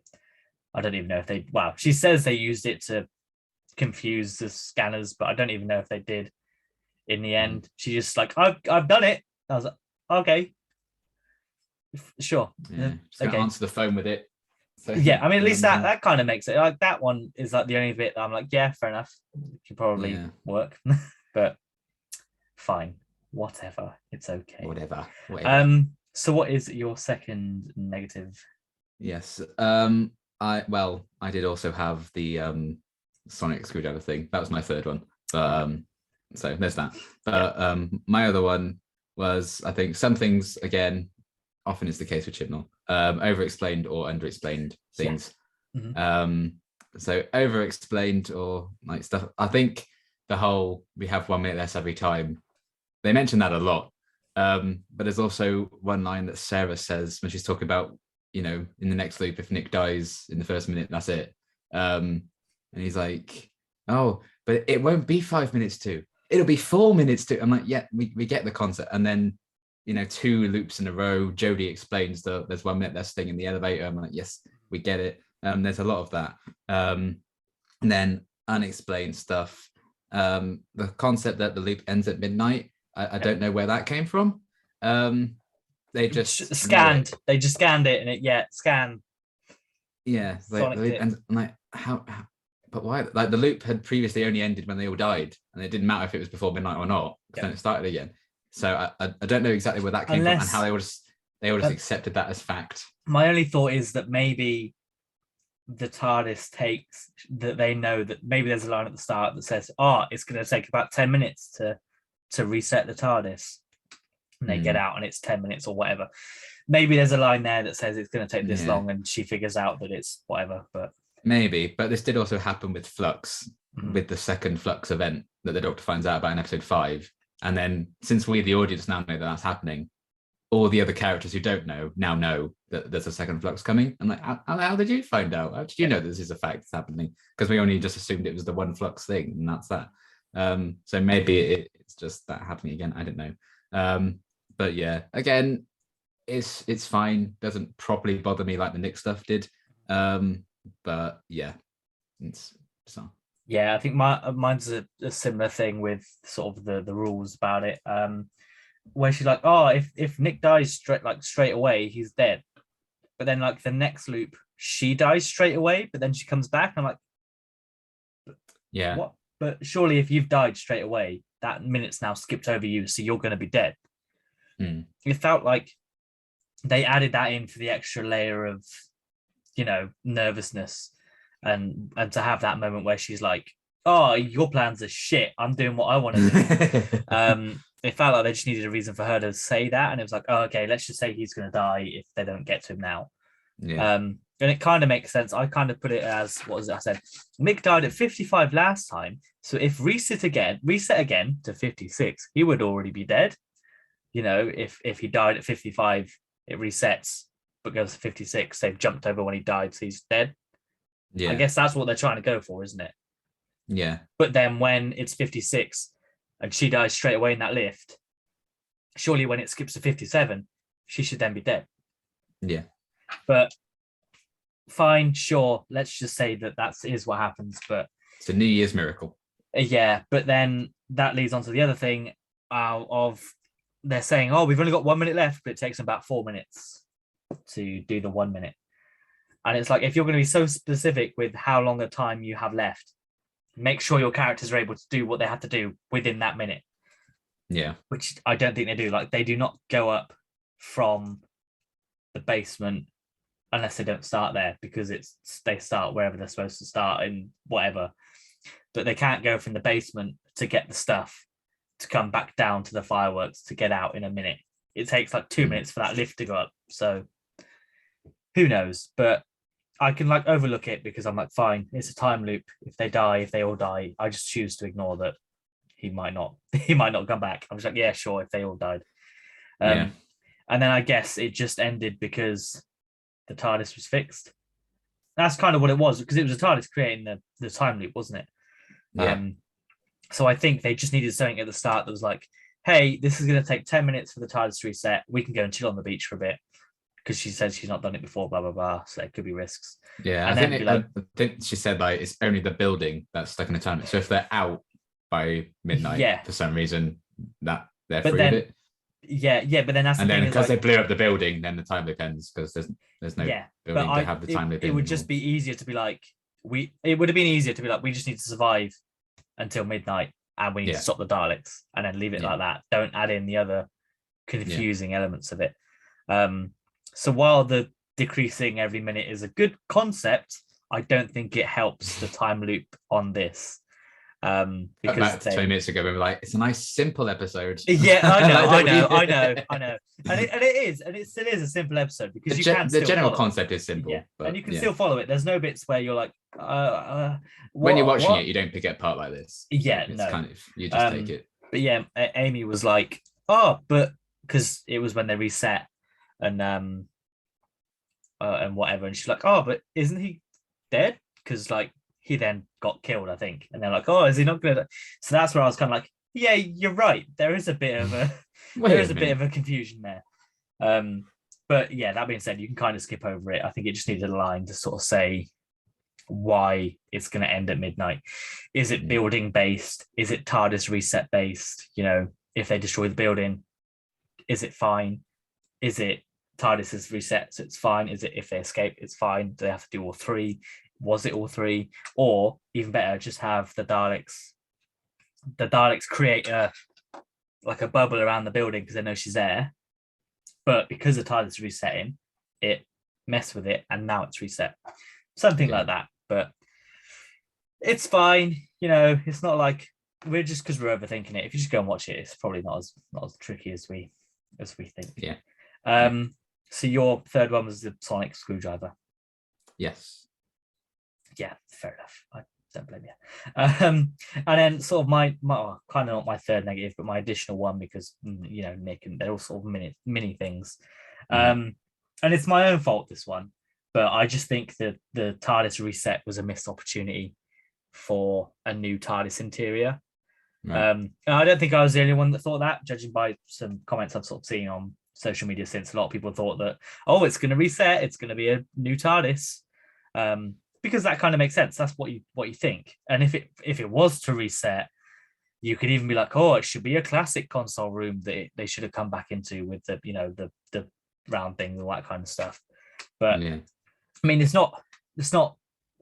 I don't even know if they she says they used it to confuse the scanners, but I don't even know if they did in the end. She just like, I've done it. I was like, okay, sure. Just gonna answer the phone with it. So, yeah, I mean, at least that kind of makes it, like, that one is like the only bit that I'm like, yeah, fair enough, it can probably work. But fine, whatever, it's okay. Whatever. So what is your second negative? Yes. I did also have the sonic screwdriver thing. That was my third one. But so there's that. But my other one was, I think, some things, again, often it's the case with Chibnall, over-explained or under-explained things. So over-explained or like stuff, I think the whole we have 1 minute less every time, they mention that a lot. But there's also one line that Sarah says when she's talking about, you know, in the next loop, if Nick dies in the first minute, that's it. And he's like, oh, but it won't be 5 minutes too. It'll be 4 minutes too. I'm like, yeah, we get the concept. And then, you know, 2 loops in a row, Jodie explains there's 1 minute less thing in the elevator. I'm like, yes, we get it. There's a lot of that. And then unexplained stuff. The concept that the loop ends at midnight, I don't know where that came from. They just scanned. They just scanned it, and it scan. Yeah, and I'm like, how? But why? Like, the loop had previously only ended when they all died, and it didn't matter if it was before midnight or not, because then it started again. So I don't know exactly where that came from and how they all just accepted that as fact. My only thought is that maybe the TARDIS takes that, they know that maybe there's a line at the start that says, it's going to take about 10 minutes to reset the TARDIS, and they get out and it's 10 minutes or whatever. Maybe there's a line there that says it's going to take this long, and she figures out that it's whatever. But maybe. But this did also happen with Flux, with the second Flux event that the Doctor finds out about in episode 5. And then, since we, the audience, now know that that's happening, all the other characters who don't know now know that there's a second Flux coming. I'm like, how did you find out? How did you know this is a fact that's happening? Because we only just assumed it was the one Flux thing, and that's that. So maybe it's just that happening again. I don't know. But yeah, again, it's fine. Doesn't properly bother me like the Nick stuff did. But yeah, it's so. Yeah, I think mine's a similar thing with sort of the rules about it. Where she's like, if Nick dies straight away, he's dead. But then, like, the next loop, she dies straight away, but then she comes back. And I'm like, yeah, what? But surely if you've died straight away, that minute's now skipped over you, so you're going to be dead. It felt like they added that in for the extra layer of, you know, nervousness, and to have that moment where she's like, oh, your plans are shit. I'm doing what I want to do. It felt like they just needed a reason for her to say that, and it was like, oh, okay, let's just say he's going to die if they don't get to him now. Yeah. And it kind of makes sense. I kind of put it as, what was it I said? Mick died at 55 last time, so if reset again to 56, he would already be dead. You know, if he died at 55, it resets, but goes to 56. They've jumped over when he died, so he's dead. Yeah. I guess that's what they're trying to go for, isn't it? Yeah. But then when it's 56 and she dies straight away in that lift, surely when it skips to 57, she should then be dead. Yeah. But fine, sure. Let's just say that is what happens. But it's a New Year's miracle. Yeah, but then that leads on to the other thing of they're saying, oh, we've only got 1 minute left, but it takes them about 4 minutes to do the 1 minute. And it's like, if you're going to be so specific with how long a time you have left, make sure your characters are able to do what they have to do within that minute. Yeah. Which I don't think they do. Like, they do not go up from the basement unless they don't start there, because they start wherever they're supposed to start in whatever. But they can't go from the basement to get the stuff to come back down to the fireworks to get out in a minute. It takes like 2 minutes for that lift to go up. So who knows? But I can like overlook it because I'm like, fine, it's a time loop. If they all die, I just choose to ignore that he might not come back. I'm just like, yeah, sure, if they all died. Yeah. And then I guess it just ended because the TARDIS was fixed. That's kind of what it was, because it was a TARDIS creating the time loop, wasn't it? Yeah. So I think they just needed something at the start that was like, hey, this is going to take 10 minutes for the TARDIS to reset. We can go and chill on the beach for a bit, because she says she's not done it before, blah, blah, blah. So there could be risks. Yeah, and I think she said like it's only the building that's stuck in the time. So if they're out by midnight for some reason, that they're free of it. Yeah, but then that's and the then thing, because they blew up the building, then the time loop ends because there's no building to have the time loop. It would just be easier to be like, it would have been easier to be like, we just need to survive until midnight and we need to stop the Daleks, and then leave it like that. Don't add in the other confusing elements of it. So while the decreasing every minute is a good concept, I don't think it helps the time loop on this. Because about 20 minutes ago we were like, it's a nice simple episode. Yeah, I know. And it still is a simple episode, because the general concept is simple. Yeah, but, and you can still follow it. There's no bits where you're like, when you're watching it, you don't pick a part like this. Yeah, it's kind of, you just take it. But yeah, Amy was like, oh, but because it was when they reset and whatever, and she's like, oh, but isn't he dead? Because like he then got killed, I think, and they're like, oh, is he not gonna? So that's where I was kind of like, yeah, you're right. There is a bit of a bit of a confusion there. But yeah, that being said, you can kind of skip over it. I think it just needed a line to sort of say why it's going to end at midnight. Is it building based? Is it TARDIS reset based? You know, if they destroy the building, is it fine? Is it TARDIS is reset, so it's fine? Is it if they escape, it's fine? Do they have to do all three? Was it all three? Or even better, just have the Daleks create a bubble around the building because they know she's there, but because the TARDIS is resetting, it messed with it and now it's reset. Something like that. But it's fine. You know, it's not like we're just because we're overthinking it. If you just go and watch it, it's probably not as tricky as we think. Yeah. So your third one was the sonic screwdriver. Yes. Yeah, fair enough. I don't blame you. And then sort of my kind of not my third negative, but my additional one, because you know, Nick, and they're all sort of mini things. And it's my own fault, this one, but I just think that the TARDIS reset was a missed opportunity for a new TARDIS interior. Right. And I don't think I was the only one that thought that, judging by some comments I've sort of seen on social media since. A lot of people thought that, oh, it's going to reset, it's going to be a new TARDIS. Because that kind of makes sense. That's what you think. And if it was to reset, you could even be like, oh, it should be a classic console room that they should have come back into with the, you know, the round things, all that kind of stuff. But I mean, it's not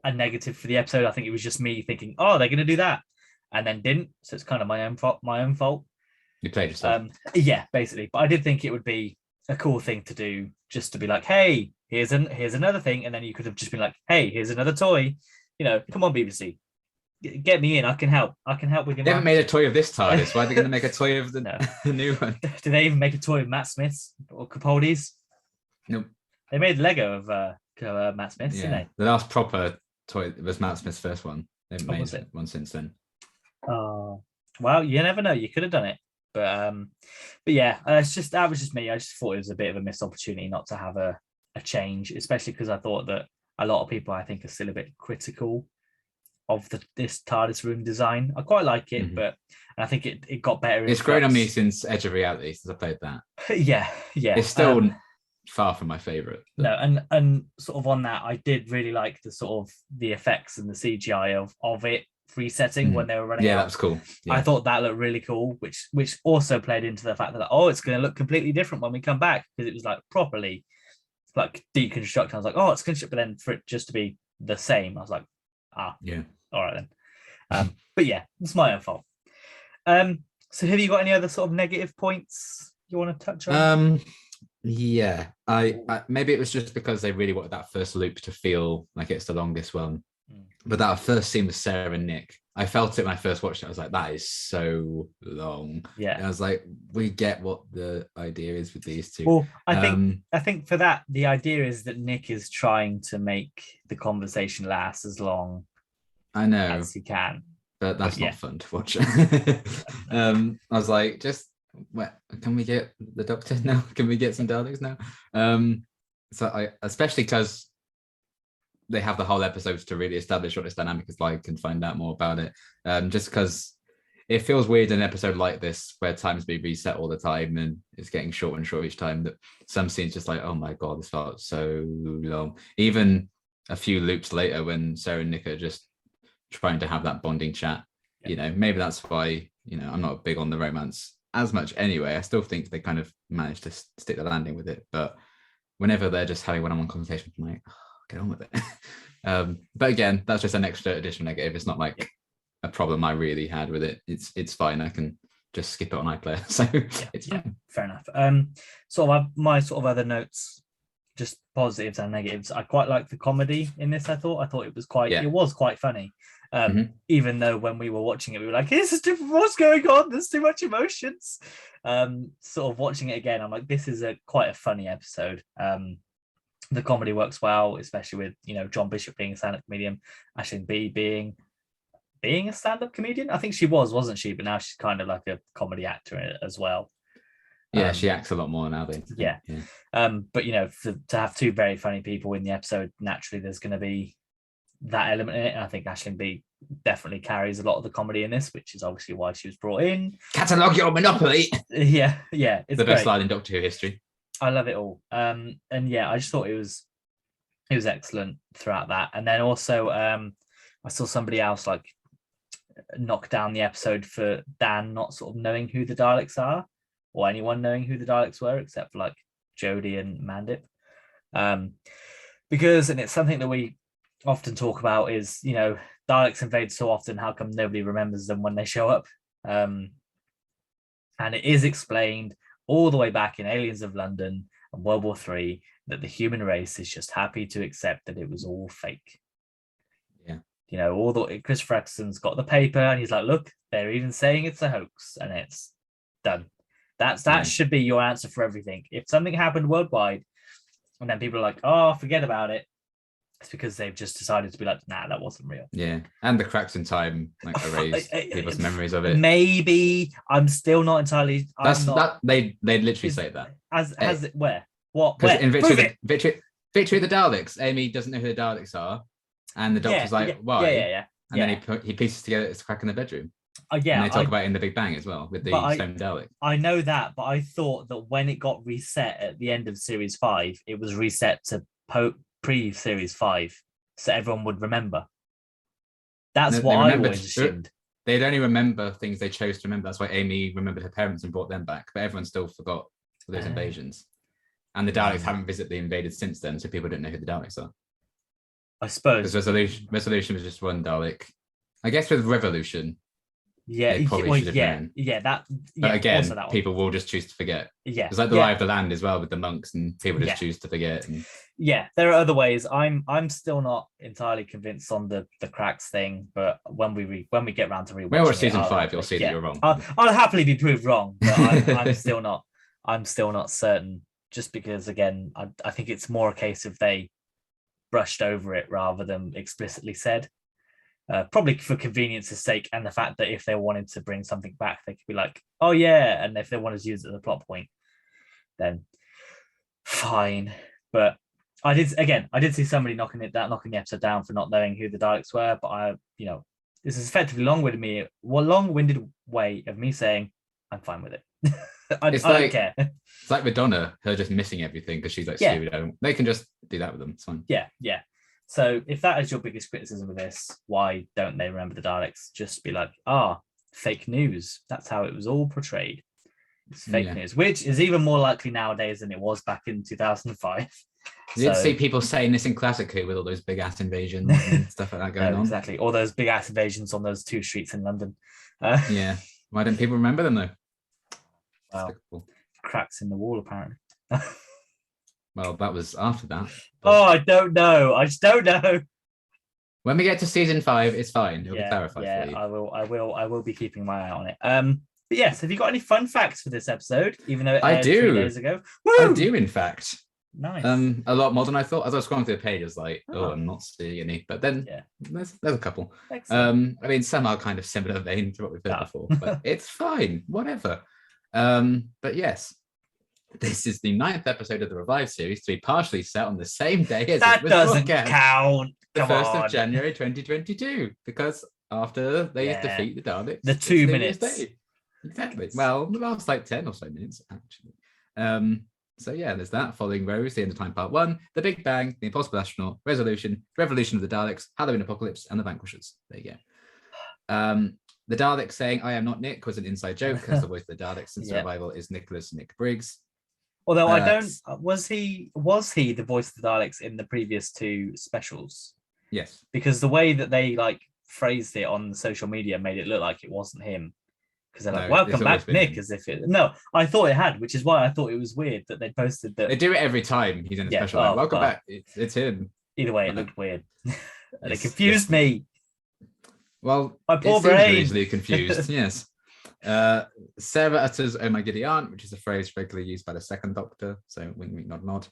a negative for the episode. I think it was just me thinking, oh, they're going to do that, and then didn't. So it's kind of my own fault. You played yourself. Yeah, basically. But I did think it would be a cool thing to do, just to be like, hey, here's another thing, and then you could have just been like, hey, here's another toy. You know, come on, BBC. Get me in. I can help. I can help with your. They haven't made a toy of this TARDIS. Why are they going to make a toy of the, the new one? Do they even make a toy of Matt Smith's or Capaldi's? Nope. They made Lego of Matt Smith's, didn't they? The last proper toy was Matt Smith's first one. They haven't made one since then. Oh, well, you never know. You could have done it, but yeah, that was just me. I just thought it was a bit of a missed opportunity not to have a change, especially because I thought that a lot of people, I think, are still a bit critical of this TARDIS room design. I quite like it, but I think it got better. It's grown on me since Edge of Reality, since I played that. yeah. It's still far from my favorite. No, and sort of on that, I did really like the sort of the effects and the CGI of it resetting when they were running. Yeah, that was cool. Yeah. I thought that looked really cool, which also played into the fact that it's going to look completely different when we come back, because it was like properly like deconstruct. I was like, it's construct, but then for it just to be the same, I was like, yeah, all right then. But yeah, it's my own fault. So have you got any other sort of negative points you want to touch on? Yeah, I maybe it was just because they really wanted that first loop to feel like it's the longest one. But that first scene with Sarah and Nick, I felt it when I first watched it. I was like, that is so long. Yeah. And I was like, we get what the idea is with these two. Well, I think for that, the idea is that Nick is trying to make the conversation last as long as he can. But that's not fun to watch. I was like, can we get the Doctor now? Can we get some Daleks now? So especially because they have the whole episodes to really establish what this dynamic is like and find out more about it. Just because it feels weird in an episode like this where time's being reset all the time and it's getting shorter and shorter each time, that some scenes just like, oh my God, this felt so long. Even a few loops later when Sarah and Nick are just trying to have that bonding chat, maybe that's why, I'm not big on the romance as much anyway. I still think they kind of managed to stick the landing with it. But whenever they're just having one-on-one conversations, I'm like, get on with it. But again, that's just an extra additional negative. It's not like a problem I really had with it. It's fine. I can just skip it on iPlayer. So it's fine. Fair enough. My sort of other notes, just positives and negatives. I quite like the comedy in this. I thought it was quite funny. Even though when we were watching it, we were like, this is different. What's going on? There's too much emotions. Sort of watching it again, I'm like, this is quite a funny episode. The comedy works well, especially with John Bishop being a stand-up comedian, Aisling B being a stand-up comedian. I think she wasn't she? But now she's kind of like a comedy actor in it as well. Yeah, she acts a lot more now. Yeah. But to have two very funny people in the episode, naturally there's going to be that element in it. And I think Aisling B definitely carries a lot of the comedy in this, which is obviously why she was brought in. Catalogue your monopoly. Yeah, it's the best line in Doctor Who history. I love it all. And yeah, I just thought it was excellent throughout that. And then also I saw somebody else like knock down the episode for Dan not sort of knowing who the Daleks are, or anyone knowing who the Daleks were, except for like Jodie and Mandip. Because, and it's something that we often talk about, is Daleks invade so often, how come nobody remembers them when they show up? And it is explained all the way back in Aliens of London and World War III that the human race is just happy to accept that it was all fake. Yeah. Christopher Eccleston's got the paper and he's like, look, they're even saying it's a hoax, and it's done. That should be your answer for everything. If something happened worldwide and then people are like, oh, forget about it, it's because they've just decided to be like, nah, that wasn't real. Yeah. And the cracks in time like erase people's memories of it. Maybe. I'm still not entirely. They literally say that. As it where? What? Because in Victory of the Daleks, Amy doesn't know who the Daleks are. And the Doctor's why? Yeah. And then he pieces together it's a crack in the bedroom. And they talk about it in the Big Bang as well with the stone Dalek. I know that, but I thought that when it got reset at the end of series 5, it was reset to pre-series 5, so everyone would remember. That's what I always assumed. They'd only remember things they chose to remember. That's why Amy remembered her parents and brought them back. But everyone still forgot those invasions. And the Daleks haven't visited the invaded since then, so people don't know who the Daleks are. I suppose. Because Resolution was just one Dalek. I guess with Revolution, Yeah, they probably should have known. yeah. That, but yeah, again, also that one. people will just choose to forget. Yeah, It's like the Lie of the Land as well with the monks, and people just choose to forget. And yeah, there are other ways. I'm still not entirely convinced on the cracks thing, but when we get around to rewatching when we watch it, season 5, you'll see that you're wrong. I'll happily be proved wrong, but I'm still not certain. Just because, again, I think it's more a case of they brushed over it rather than explicitly said. Probably for convenience's sake, and the fact that if they wanted to bring something back, they could be like, "Oh yeah," and if they wanted to use it as a plot point, then fine. But I did see somebody knocking the episode down for not knowing who the Daleks were. But this is effectively long-winded way of me saying I'm fine with it. I don't care. It's like Madonna, her just missing everything because she's like Scooby-Doo. They can just do that with them. It's fine. Yeah. So if that is your biggest criticism of this, why don't they remember the Daleks? Just be like, fake news. That's how it was all portrayed. It's fake news, which is even more likely nowadays than it was back in 2005. You did see people saying this in Classic Who with all those big ass invasions and stuff like that going on. Exactly. All those big ass invasions on those 2 streets in London. Yeah. Why don't people remember them though? Well, cracks in the wall, apparently. Well, that was after that. I don't know. I just don't know. When we get to season 5, it's fine. It'll be clarified for you. I will be keeping my eye on it. But yes, have you got any fun facts for this episode? Even though it aired 3 days ago. Woo! I do, in fact. Nice. A lot more than I thought. As I was scrolling through the page, I was like, I'm not seeing any. But then there's a couple. Excellent. I mean, some are kind of similar vein to what we've heard before, but it's fine. Whatever. But yes. This is the 9th episode of the Revive series to be partially set on the same day as that doesn't count. The 1st of January 2022, because after they defeat the Daleks, the 2 minutes. Exactly. Well, the last 10 or so minutes, actually. So there's that. Following Rose, The End of Time Part 1, The Big Bang, The Impossible Astronaut, Resolution, Revolution of the Daleks, Halloween Apocalypse, and The Vanquishers. There you go. The Daleks saying "I am not Nick" was an inside joke, as the voice of the Daleks in Survival is Nick Briggs. Although I don't, was he the voice of the Daleks in the previous 2 specials? Yes. Because the way that they phrased it on social media made it look like it wasn't him. Because they're like, "Welcome back, Nick," him. As if it. No, I thought it had, which is why I thought it was weird that they posted that. They do it every time he's in a special. Welcome back. It's him. Either way, it looked weird. And it confused me. Well, my poor brain. Easily confused. Yes. Sarah utters "Oh my giddy aunt," which is a phrase regularly used by the 2nd Doctor. So wink, wink, nod, nod.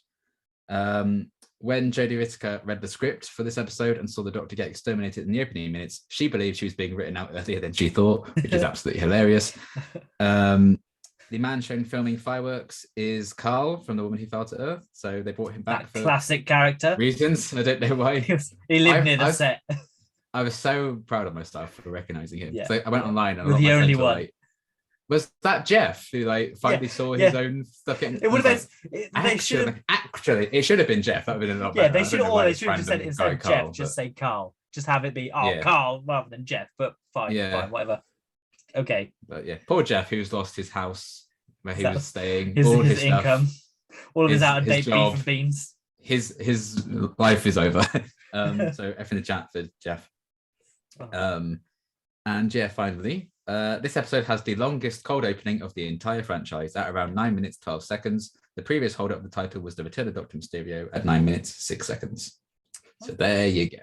When Jodie Whittaker read the script for this episode and saw the Doctor get exterminated in the opening minutes, she believed she was being written out earlier than she thought, which is absolutely hilarious. The man shown filming fireworks is Carl from The Woman Who Fell to Earth. So they brought him back for classic character reasons. I don't know why. He lived near the set. I was so proud of myself for recognizing him. Yeah. So I went online and the only one. Was that Jeff who finally saw his own stuff? It would have been. Actually, it should have been Jeff. That would have been a lot better. They should have just said instead of Jeff, just say Carl. Just have it be Carl rather than Jeff. But fine, whatever. Okay. But poor Jeff, who's lost his house where he was staying, his his income, stuff, all of his out of date beef and beans. His life is over. So F in the chat for Jeff. And finally. This episode has the longest cold opening of the entire franchise at around 9 minutes 12 seconds. The previous hold up of the title was The Return of Dr. Mysterio at 9 minutes 6 seconds. So there you go.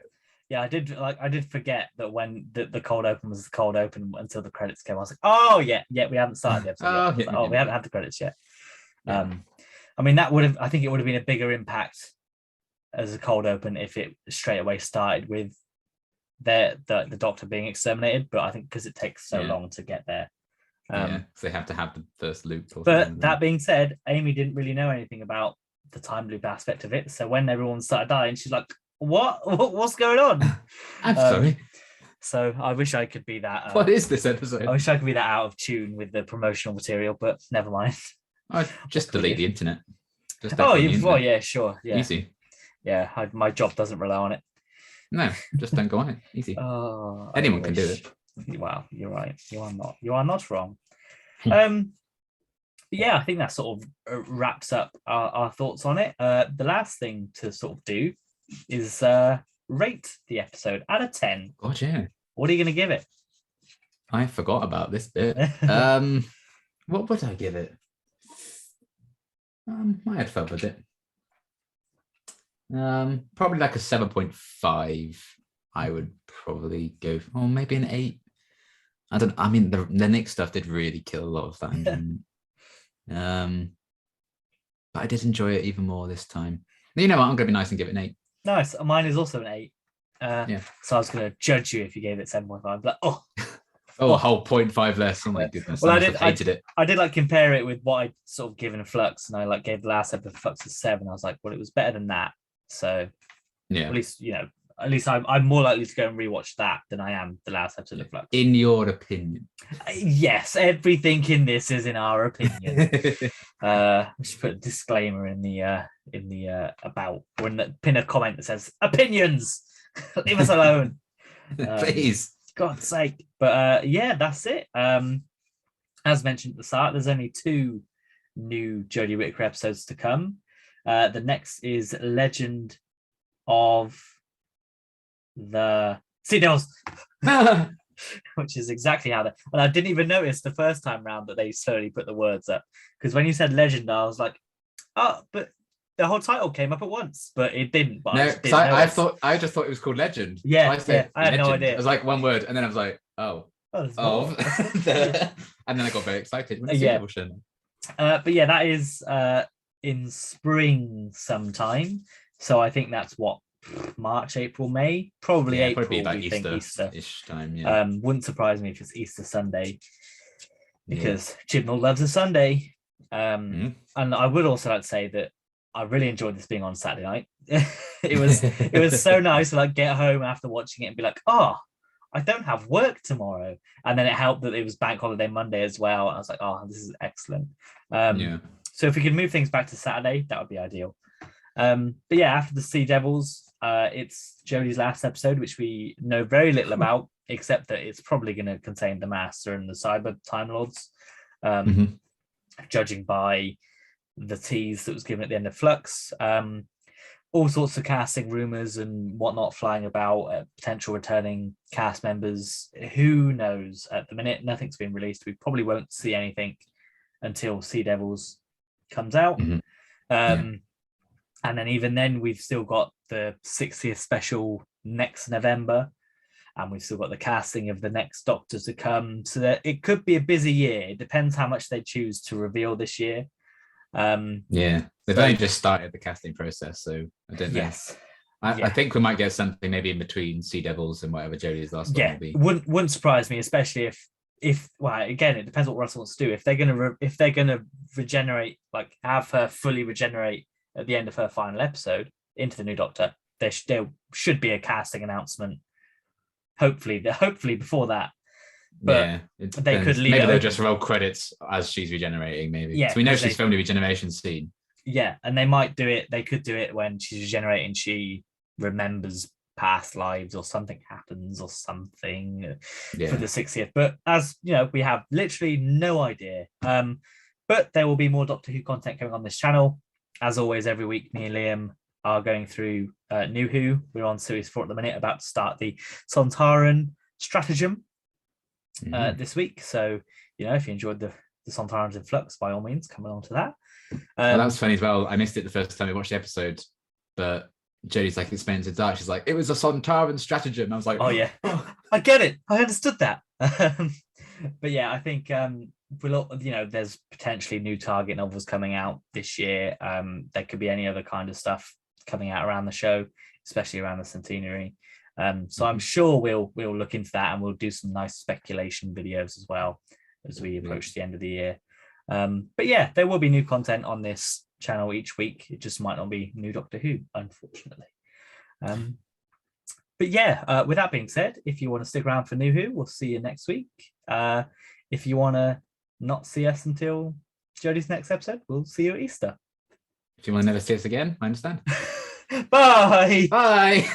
Yeah, I did forget that when the cold open was the cold open until the credits came. I was like, oh yeah, we haven't started the episode yet. We haven't had the credits yet. I mean, I think it would have been a bigger impact as a cold open if it straight away started with the Doctor being exterminated, but I think because it takes so long to get there, so they have to have the first loop. But that being said, Amy didn't really know anything about the time loop aspect of it. So when everyone started dying, she's like, "What's going on?" I'm sorry. So I wish I could be that. What is this episode? I wish I could be that out of tune with the promotional material, but never mind. I'd just delete the internet. Yeah, sure, yeah, easy. Yeah, my job doesn't rely on it. No, just don't go on it. Easy. Anyone can do it. Wow, you're right. You are not wrong. Yeah, I think that sort of wraps up our thoughts on it. The last thing to sort of do is rate the episode out of 10. God, yeah. What are you going to give it? I forgot about this bit. What would I give it? I had fun with it. Probably like a 7.5. I would probably go, or maybe an 8. I mean, the Nick stuff did really kill a lot of that enjoyment. But I did enjoy it even more this time. You know what? I'm gonna be nice and give it an 8. Nice. Mine is also an 8. Yeah. So I was gonna judge you if you gave it 7.5. But a whole 0.5 less. Oh my goodness. Well, hated it. I did like compare it with what I'd sort of given Flux, and I like gave the last episode of Flux a 7. I was like, well, it was better than that. So yeah, at least I'm more likely to go and rewatch that than I am the last episode of Flux. In your opinion? Yes, everything in this is in our opinion. We should put a disclaimer in the about, or in the pin a comment that says opinions. Leave us alone, please. God's sake. But yeah, that's it. As mentioned at the start, there's only 2 new Jodie Whittaker episodes to come. The next is Legend of the Sea Devils, which is exactly how and I didn't even notice the first time round that they slowly put the words up, because when you said Legend, I was like, oh, but the whole title came up at once, but it didn't. But no, I just thought it was called Legend. Yeah, so I had no idea. It was like one word, and then I was like, oh. And then I got very excited when yeah. But yeah, that is in spring sometime. So I think that's what, March, April, May, probably April. Probably about Easter-ish time. Yeah. Wouldn't surprise me if it's Easter Sunday, because Chibnall loves a Sunday. And I would also like to say that I really enjoyed this being on Saturday night. it was so nice to like get home after watching it and be like, oh, I don't have work tomorrow. And then it helped that it was Bank Holiday Monday as well. I was like, oh, this is excellent. So if we could move things back to Saturday, that would be ideal. But yeah, after the Sea Devils, it's Jodie's last episode, which we know very little about, except that it's probably going to contain the Master and the Cyber Time Lords, judging by the tease that was given at the end of Flux. All sorts of casting rumors and whatnot flying about, potential returning cast members. Who knows? At the minute, nothing's been released. We probably won't see anything until Sea Devils comes out. And then even then, we've still got the 60th special next November, and we've still got the casting of the next Doctor to come. So that it could be a busy year. It depends how much they choose to reveal this year. They've only just started the casting process, so I don't know. I think we might get something maybe in between Sea Devils and whatever Jodie's last one will be. Wouldn't surprise me, especially if well, again, it depends what Russell wants to do. If they're gonna regenerate, like have her fully regenerate at the end of her final episode into the new Doctor, there should be a casting announcement. Hopefully before that. But they could leave. Maybe they'll just roll credits as she's regenerating. Maybe. So we know she's filmed a regeneration scene. Yeah, and they might do it. They could do it when she's regenerating. She remembers past lives, or something happens, or something for the 60th. But as you know, we have literally no idea. But there will be more Doctor Who content going on this channel. As always, every week, me and Liam are going through New Who. We're on series 4 at the minute, about to start the Sontaran stratagem this week. So, you know, if you enjoyed the Sontarans in Flux, by all means, come along to that. Well, that was funny as well. I missed it the first time I watched the episode, but Jodie's like explaining to Dark. She's like, it was a Sontaran stratagem. I was like, oh yeah, I get it. I understood that. But yeah, I think there's potentially new Target novels coming out this year. There could be any other kind of stuff coming out around the show, especially around the centenary. So I'm sure we'll look into that, and we'll do some nice speculation videos as well as we approach the end of the year. But yeah, there will be new content on this channel each week. It just might not be new Doctor Who, unfortunately. But yeah, with that being said, if you want to stick around for New Who, we'll see you next week. If you want to not see us until Jodie's next episode, we'll see you at Easter. If you want to never see us again, I understand. Bye. Bye.